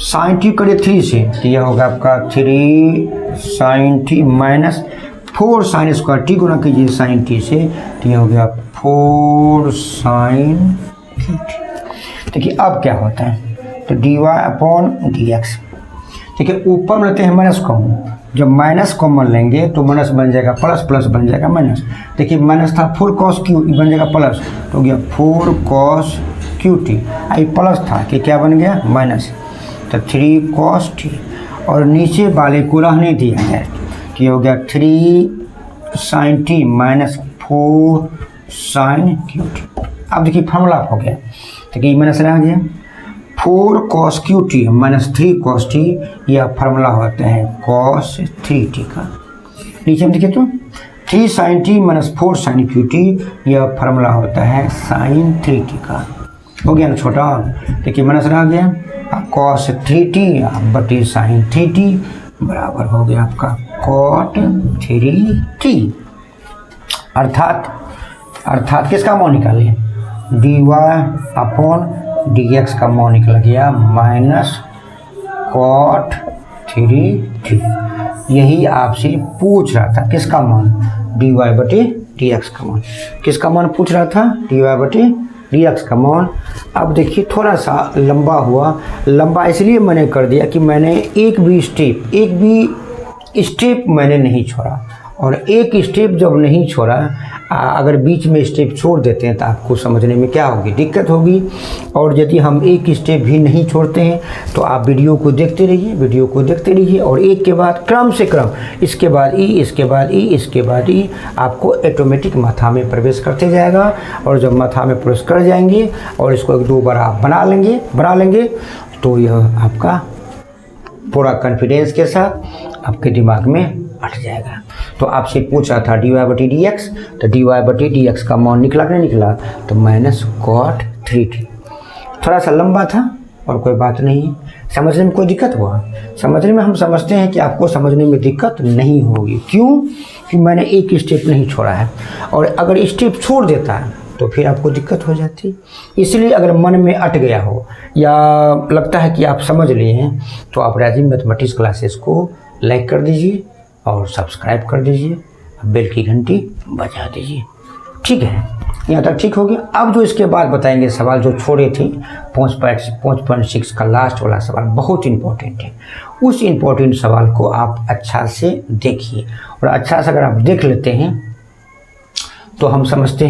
साइन टी करिए 3 से, तो यह होगा आपका 3 sine t minus 4 sine square t गुना कीजिए साइन टी से, तो यह हो गया 4 साइन क्यू टी। देखिए अब क्या होता है, तो dy अपॉन dx, देखिए ऊपर में लेते हैं माइनस कॉमन, जब माइनस कॉमन लेंगे तो माइनस बन जाएगा प्लस, प्लस बन जाएगा माइनस। देखिए माइनस था 4 cos क्यू, बन जाएगा प्लस, तो हो गया 4 cos क्यू टी, आई प्लस था कि क्या बन गया माइनस, तो 3 cos टी, और नीचे वाले को रहने दिया है कि हो गया 3 sine t minus 4 sine cube t. अब देखिए फॉर्मूला हो गया, देखिए माइनस रह गया 4 cos cube T minus 3 cos T, यह फार्मूला होता है cos 3 टी का। नीचे में देखिए तो 3 sine t minus 4 sine cube t, यह फार्मूला होता है साइन 3 टी का। हो गया ना छोटा, देखिए माइनस रह गया cos 3 टी बटी साइन 3 टी बराबर हो गया आपका cot 3 टी। अर्थात किसका मान निकाले, dy अपॉन dx का मान निकल गया माइनस cot 3 टी। यही आपसे पूछ रहा था, किसका मान, dy बटे dx का मान, किसका मान पूछ रहा था, dy बटे dx का मान। अब देखिए थोड़ा सा लंबा हुआ, लंबा इसलिए मैंने कर दिया कि मैंने एक भी स्टेप मैंने नहीं छोड़ा, और एक स्टेप जब नहीं छोड़ा, अगर बीच में स्टेप छोड़ देते हैं तो आपको समझने में क्या होगी, दिक्कत होगी। और यदि हम एक स्टेप भी नहीं छोड़ते हैं तो आप वीडियो को देखते रहिए, और एक के बाद क्रम से क्रम, इसके बाद ई, इसके बाद ई, इसके बाद ई, आपको ऑटोमेटिक माथा में प्रवेश करते जाएगा। और जब माथा में प्रवेश कर जाएंगे और इसको 1-2 बार आप बना लेंगे तो यह आपका पूरा कॉन्फिडेंस के साथ आपके दिमाग में बैठ जाएगा। तो आपसे पूछा था dy बटी dx, तो dy बटी dx का मान निकला कि नहीं निकला, तो माइनस cot 3 टी। थोड़ा सा लंबा था और कोई बात नहीं, समझने में कोई दिक्कत हुआ, समझने में हम समझते हैं कि आपको समझने में दिक्कत नहीं होगी। क्यों कि मैंने एक स्टेप नहीं छोड़ा है, और अगर स्टेप छोड़ देता है तो फिर आपको दिक्कत हो जाती। इसलिए अगर मन में अट गया हो या लगता है कि आप समझ लिए हैं, तो आप राजीव मैथमेटिक्स क्लासेस को लाइक कर दीजिए और सब्सक्राइब कर दीजिए, बेल की घंटी बजा दीजिए। ठीक है, यहाँ तक ठीक हो गया। अब जो इसके बाद बताएंगे सवाल जो छोड़े थे 5.6 का लास्ट वाला सवाल बहुत इम्पोर्टेंट है। उस इम्पोर्टेंट सवाल को आप अच्छा से देखिए, और अच्छा से अगर आप देख लेते हैं तो हम समझते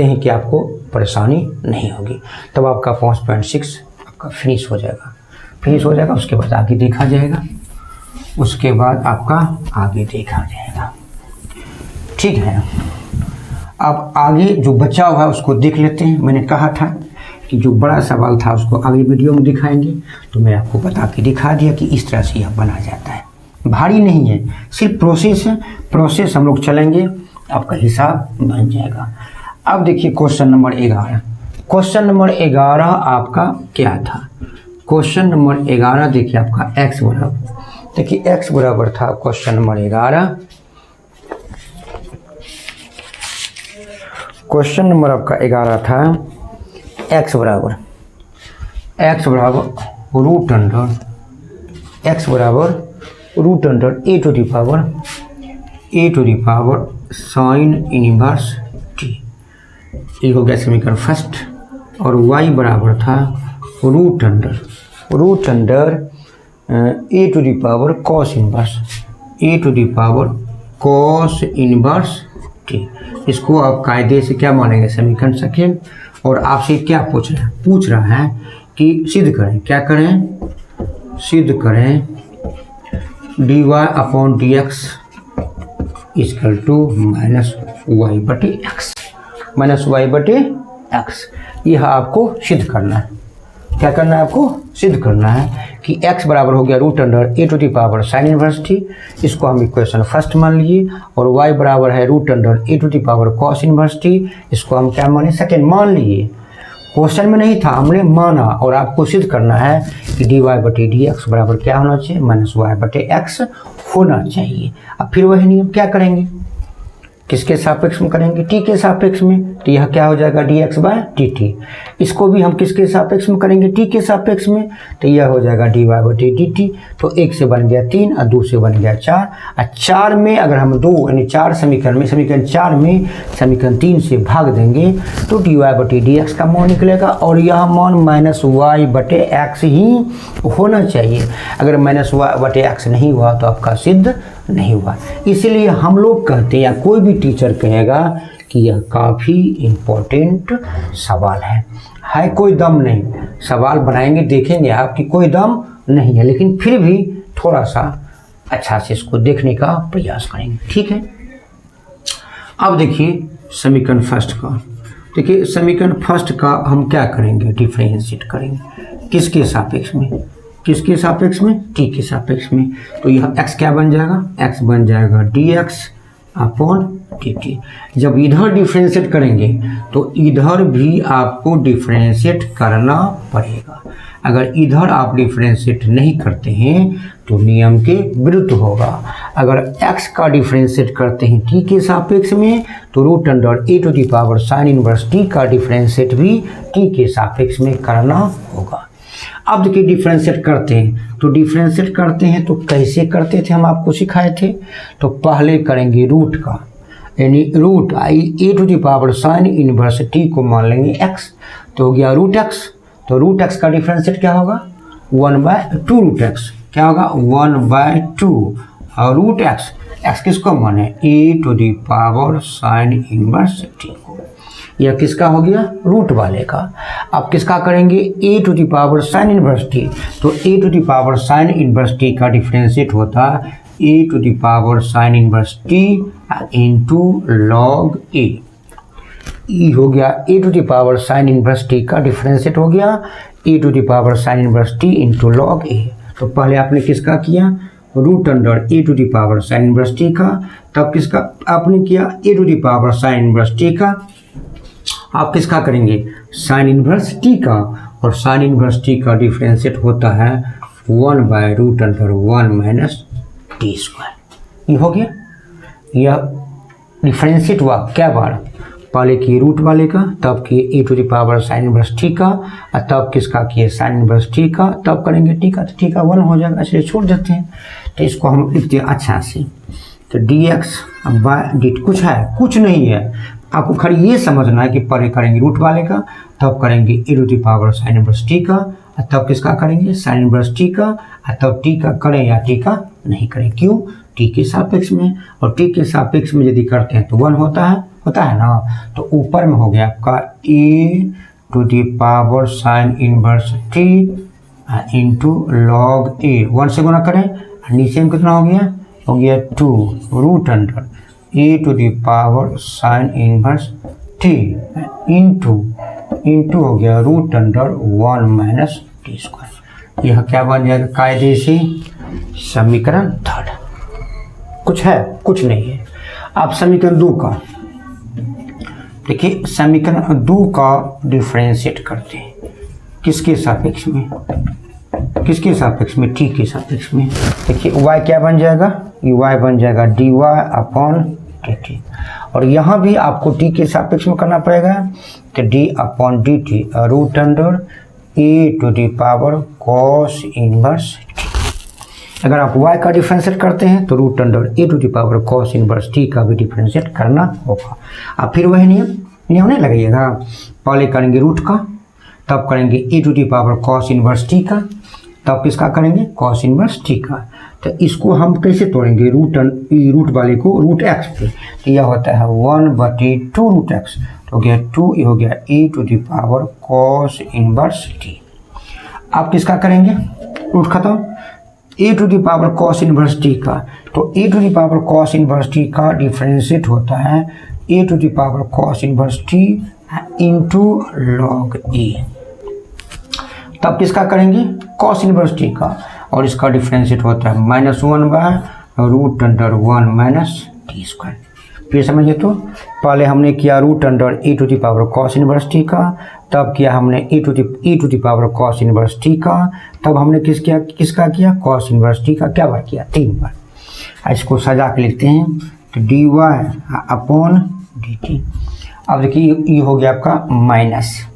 हैं कि आपको परेशानी नहीं होगी, तब आपका 5.6 आपका फिनिश हो जाएगा। उसके बाद आगे देखा जाएगा। ठीक है, अब आगे जो बचा हुआ है उसको देख लेते हैं। मैंने कहा था कि जो बड़ा सवाल था उसको आगे वीडियो में दिखाएंगे, तो मैं आपको बता के दिखा दिया कि इस तरह से यह बना जाता है। भारी नहीं है, सिर्फ प्रोसेस है, प्रोसेस हम लोग चलेंगे, आपका हिसाब बन जाएगा। अब देखिए क्वेश्चन नंबर 11 आपका क्या था। क्वेश्चन नंबर 11 देखिए आपका x बराबर था क्वेश्चन नंबर 11। क्वेश्चन नंबर आपका 11 था x बराबर root under root under a to the power sign inverse t. ये हो गया समीकरण फर्स्ट। और y बराबर था root under a to the power cos inverse t. इसको आप कायदे से क्या मानेंगे, समीकरण सेकेंड। और आपसे क्या पूछ रहा है कि सिद्ध करें, क्या करें, सिद्ध करें dy upon d x equal to minus y बटे एक्स। यह आपको सिद्ध करना है। क्या करना है आपको, सिद्ध करना है कि x बराबर हो गया root under a to the power sign inverse t. इसको हम इक्वेशन फर्स्ट मान लिए। और y बराबर है root under a to the power cos inverse t. इसको हम क्या माने, सेकेंड मान लिए। क्वेश्चन में नहीं था, हमने माना। और आपको सिद्ध करना है कि dy बटे डी एक्स बराबर क्या होना चाहिए, माइनस वाई बटे एक्स होना चाहिए। अब फिर वही नियम क्या करेंगे, किसके सापेक्ष में करेंगे, t के सापेक्ष में। तो यह क्या हो जाएगा dx बाय dt। इसको भी हम किसके सापेक्ष में करेंगे, t के सापेक्ष में। तो यह हो जाएगा dy बटे dt। तो 1 से बन गया 3 और 2 से बन गया 4। और 4 में अगर हम 2 यानी 4 समीकरण में समीकरण 4 में समीकरण 3 से भाग देंगे तो dy बटे dx का मान निकलेगा। और यह मान माइनस वाई बटे एक्स ही होना चाहिए। अगर माइनस वाई बटे एक्स नहीं हुआ तो आपका सिद्ध नहीं हुआ। इसलिए हम लोग कहते हैं या कोई भी टीचर कहेगा कि यह काफ़ी इम्पोर्टेंट सवाल है कोई दम नहीं। सवाल बनाएंगे देखेंगे आपकी कोई दम नहीं है, लेकिन फिर भी थोड़ा सा अच्छा से इसको देखने का प्रयास करेंगे, ठीक है। अब देखिए समीकरण फर्स्ट का, देखिए समीकरण फर्स्ट का हम क्या करेंगे, डिफरेंशिएट करेंगे किसके सापेक्ष में, किसके सापेक्ष में, टी के सापेक्ष में। तो यह x क्या बन जाएगा, x बन जाएगा dx अपॉन dt। जब इधर डिफरेंशिएट करेंगे तो इधर भी आपको डिफरेंशिएट करना पड़ेगा। अगर इधर आप डिफरेंशिएट नहीं करते हैं तो नियम के विरुद्ध होगा। अगर x का डिफरेंशिएट करते हैं t के सापेक्ष में तो root under a to the power sign inverse t का डिफरेंशिएट भी t के सापेक्ष में करना होगा। अब देखिए डिफरेंशिएट करते हैं तो कैसे करते थे, हम आपको सिखाए थे। तो पहले करेंगे रूट का, यानी root a to the power sign inverse t को मान लेंगे x। तो हो गया रूट x। तो रूट x का डिफरेंशिएट क्या होगा, 1/2 रूट x क्या होगा, 1/2। और रूट x किसको माने, a to the power sign inverse t को। यह किसका हो गया, रूट वाले का। अब किसका करेंगे, a to the power sign inverse t. तो a to the power sign inverse t का डिफरेंशिएट होता है a to the power sign inverse t into log a. ई हो गया a to the power sign inverse t का differentiate हो गया a to the power sign inverse t into log a. तो पहले आपने किसका किया, root under a to the power sign inverse t का। तब किसका आपने किया, a to the power sign inverse t का। आप किसका करेंगे, साइन इनवर्स टी का। और साइन इनवर्स टी का डिफरेंशिएट होता है 1/√1 माइनस टी स्क्वायर। ये हो गया, यह डिफरेंशिएट हुआ क्या बार, पहले किए रूट वाले का, तब किए a to the power sign inverse t का, और तब किसका किए साइन इनवर्स टी का, तब करेंगे टी का। तो टी का 1 हो जाएगा, इसलिए छोड़ देते हैं। तो इसको हम लिखते हैं अच्छा से। तो dx बाय dt कुछ है, कुछ नहीं है। आपको खाली ये समझना है कि पहले करेंगे रूट वाले का, तब करेंगे a to the power sign inverse t का, और तब किसका करेंगे साइन इनवर्स टी का, और तब टी का करें या टी का नहीं करें। क्यों, टी के सापेक्ष में। और टी के सापेक्ष में यदि करते हैं तो 1 होता है ना। तो ऊपर में हो गया आपका a to the power sign inverse t into log a. 1 से गुना करें, नीचे में कितना हो गया 2 root under a to the power sign inverse t into हो गया root under 1 minus t square. यह क्या बन जाएगा, कायदे से समीकरण थर्ड। कुछ है, कुछ नहीं है। आप समीकरण 2 का देखिए, समीकरण 2 का डिफरेंशिएट करते हैं किसके सापेक्ष में, किसके सापेक्ष में, टी के सापेक्ष में। देखिए y क्या बन जाएगा, y बन जाएगा dy अपॉन dt। और यहाँ भी आपको t के सापेक्ष में करना पड़ेगा। तो d upon dt root under a to the power cos inverse t. अगर आप y का डिफरेंशिएट करते हैं तो root under a to the power cos inverse t का भी डिफरेंशिएट करना होगा। अब फिर वही नियम नहीं लगाइएगा, पहले करेंगे रूट का, तब करेंगे a to the power cos inverse t का, तब किसका करेंगे कॉस इनवर्स टी का। तो इसको हम कैसे तोड़ेंगे, रूट वाले को रूट एक्स पे, तो यह होता है 1/2 रूट एक्स, तो हो गया 2, ये हो गया a to the power cos inverse t. आप किसका करेंगे रूट खत्म, a to the power cos inverse t का, तो a to the power cos inverse t का डिफरेंशिएट होता है a to the power cos inverse t into log a. तब किसका करेंगे कॉस इनवर्स टी का, और इसका डिफरेंशिएट होता है -1/√1 माइनस टी स्क्वायर। फिर समझिए, तो पहले हमने किया root under a to the power cos inverse t का, तब किया हमने a to the power cos inverse t का, तब हमने किसका किया कॉस इनवर्स टी का क्या बार किया 3 बार। इसको सजा के लिखते हैं, तो dy अपॉन dt। अब देखिए ये हो गया आपका माइनस,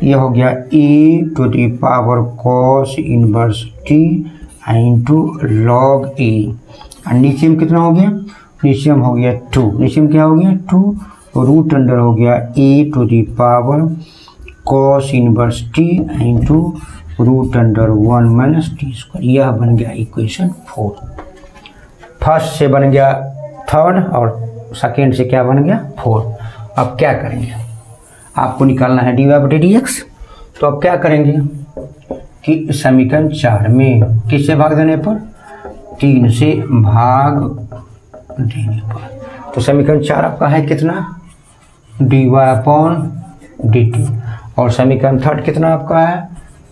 ये हो गया a to the power cos inverse t into log a, और नीचे में कितना हो गया, नीचे में हो गया 2, नीचे में क्या हो गया 2, रूट अंडर हो गया a to the power cos inverse t into root under 1 minus t square. यह बन गया इक्वेशन 4। फर्स्ट से बन गया 3rd और सेकेंड से क्या बन गया 4। अब क्या करेंगे, आपको निकालना है dy/dx, तो अब क्या करेंगे कि समीकरण 4 में किससे भाग देने पर 3 से भाग देने पर, तो समीकरण 4 आपका है कितना dy/dt, और समीकरण 3rd कितना आपका है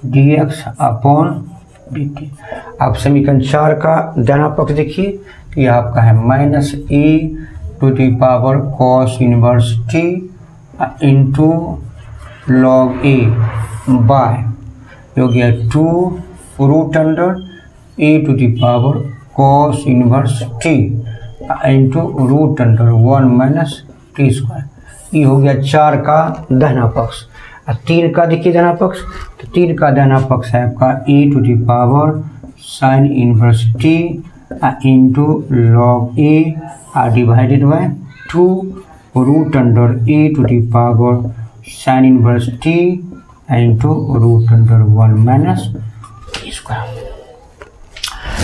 dx/dt। अब समीकरण 4 का दाहिना पक्ष देखिए, तो यह आपका है -a to the power cos inverse t into log a by हो गया 2 root under a to the power cos inverse t into root under 1 minus t square. ये हो गया 4 का दाहिना पक्ष। और 3 का देखिए दाहिना पक्ष, तो 3 का दाहिना पक्ष है आपका a to the power sign inverse t into log a divided by 2 root under a to the power sign inverse t into root under 1 minus t square.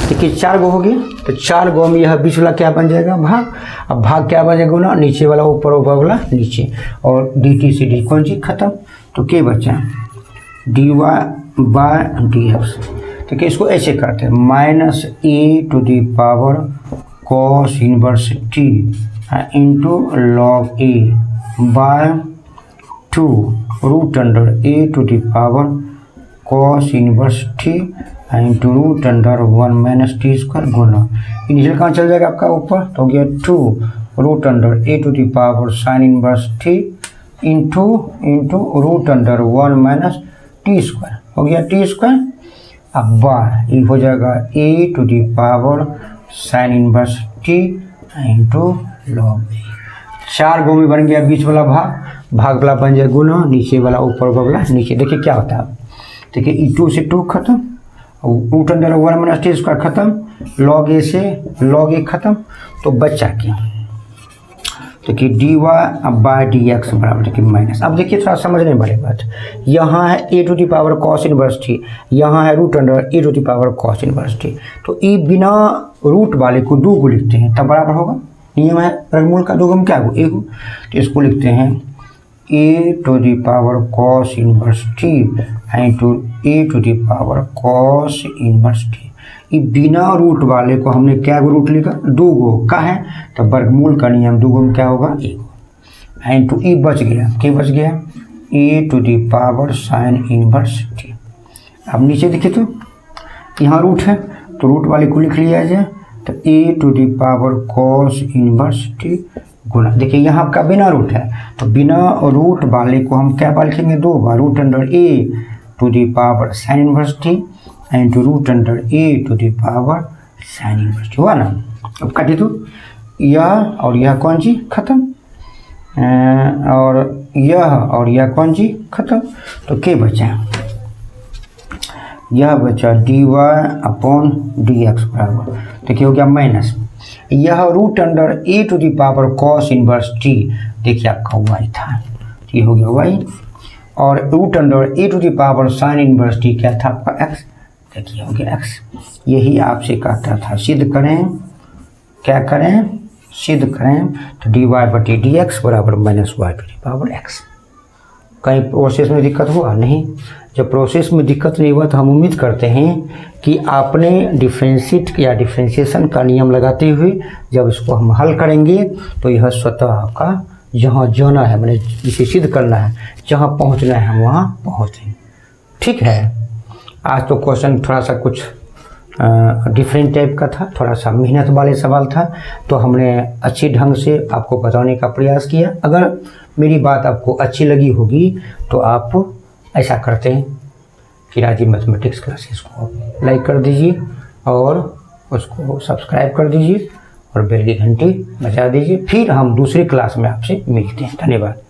देखिए 4 गो हो गए, तो 4 गो में यह बीच वाला क्या बन जाएगा भाग। अब भाग क्या बन जाएगा ना, नीचे वाला ऊपर, ऊपर वाला नीचे, और dt से डी कौन चीज खत्म, तो क्या बचा dy/dx। तो क्या इसको ऐसे करते हैं -a to the power cos inverse t into log a by 2 root under a to the power cos inverse t into root under 1 minus t square गुना इनिशियल कहाँ चल जाएगा आपका ऊपर, तो हो गया 2 root under a to the power sign inverse t into root under 1 minus t square, हो गया टी स्क्वायर। अब बाय ये हो जाएगा a to the power sign inverse t into log. 4 गो में बन गया बीच वाला भाग वाला बन जाए गुना, नीचे वाला ऊपर वाला नीचे। देखिए क्या होता है, देखिए ई 2 से 2 खत्म, root under 1 minus t square खत्म, लॉग ए से लॉग ए खत्म, तो बच्चा क्या, तो कि dy/dx बराबर देखिए माइनस। अब देखिए थोड़ा समझने वाली बात, यहाँ है a to the power cos inverse t, यहाँ है root under a to the power cos inverse t, तो ये बिना रूट वाले को 2 को लिखते हैं तब बराबर होगा। नियम है वर्गमूल का 2 गुना क्या हो 1, तो इसको लिखते हैं a to the power cos inverse t into a to the power cos inverse t. ये बिना रूट वाले को हमने क्या गो रूट लिखा 2 गो का है, तो वर्गमूल का नियम 2 गो में क्या होगा 1 इंटू ई बच गया, क्या बच गया a to the power sign inverse t. अब नीचे देखिए तो यहाँ रूट है, तो रूट वाले को लिख लिया जाए, तो a to the power cos inverse t गुना, देखिए यहाँ आपका बिना रूट है, तो बिना रूट वाले को हम क्या बार लिखेंगे 2 बार, root under a to the power sign inverse t into root under a to the power sign inverse t, हुआ ना। अब काटिए तो यह और यह कौन सी खत्म, और यह और यह कौन सी खत्म, तो क्या बचा यह बचा dy अपॉन dx बराबर, तो क्या हो गया माइनस, यह root under a to the power cos inverse t, देखिए आपका y था, ये हो गया y, और root under a to the power sign inverse t क्या था आपका x, देखिए हो गया x। यही आपसे कहता था सिद्ध करें, क्या करें, सिद्ध करें, तो dy बटी dx बराबर minus y to the power x। कहीं प्रोसेस में दिक्कत हुआ नहीं? जब प्रोसेस में दिक्कत नहीं हुआ तो हम उम्मीद करते हैं कि आपने डिफरेंशिएट या डिफरेंशिएशन का नियम लगाते हुए जब इसको हम हल करेंगे तो यह स्वतः आपका जहाँ जाना है, मैंने जिसे सिद्ध करना है, जहाँ पहुँचना है हम वहाँ पहुँचें। ठीक है, आज तो क्वेश्चन थोड़ा सा कुछ डिफरेंट टाइप का था, थोड़ा सा मेहनत वाले सवाल था, तो हमने अच्छे ढंग से आपको बताने का प्रयास किया। अगर मेरी बात आपको अच्छी लगी होगी तो आप ऐसा करते हैं कि राजीव मैथमेटिक्स क्लासेस को लाइक कर दीजिए और उसको सब्सक्राइब कर दीजिए और बेल की घंटी बजा दीजिए। फिर हम दूसरी क्लास में आपसे मिलते हैं। धन्यवाद।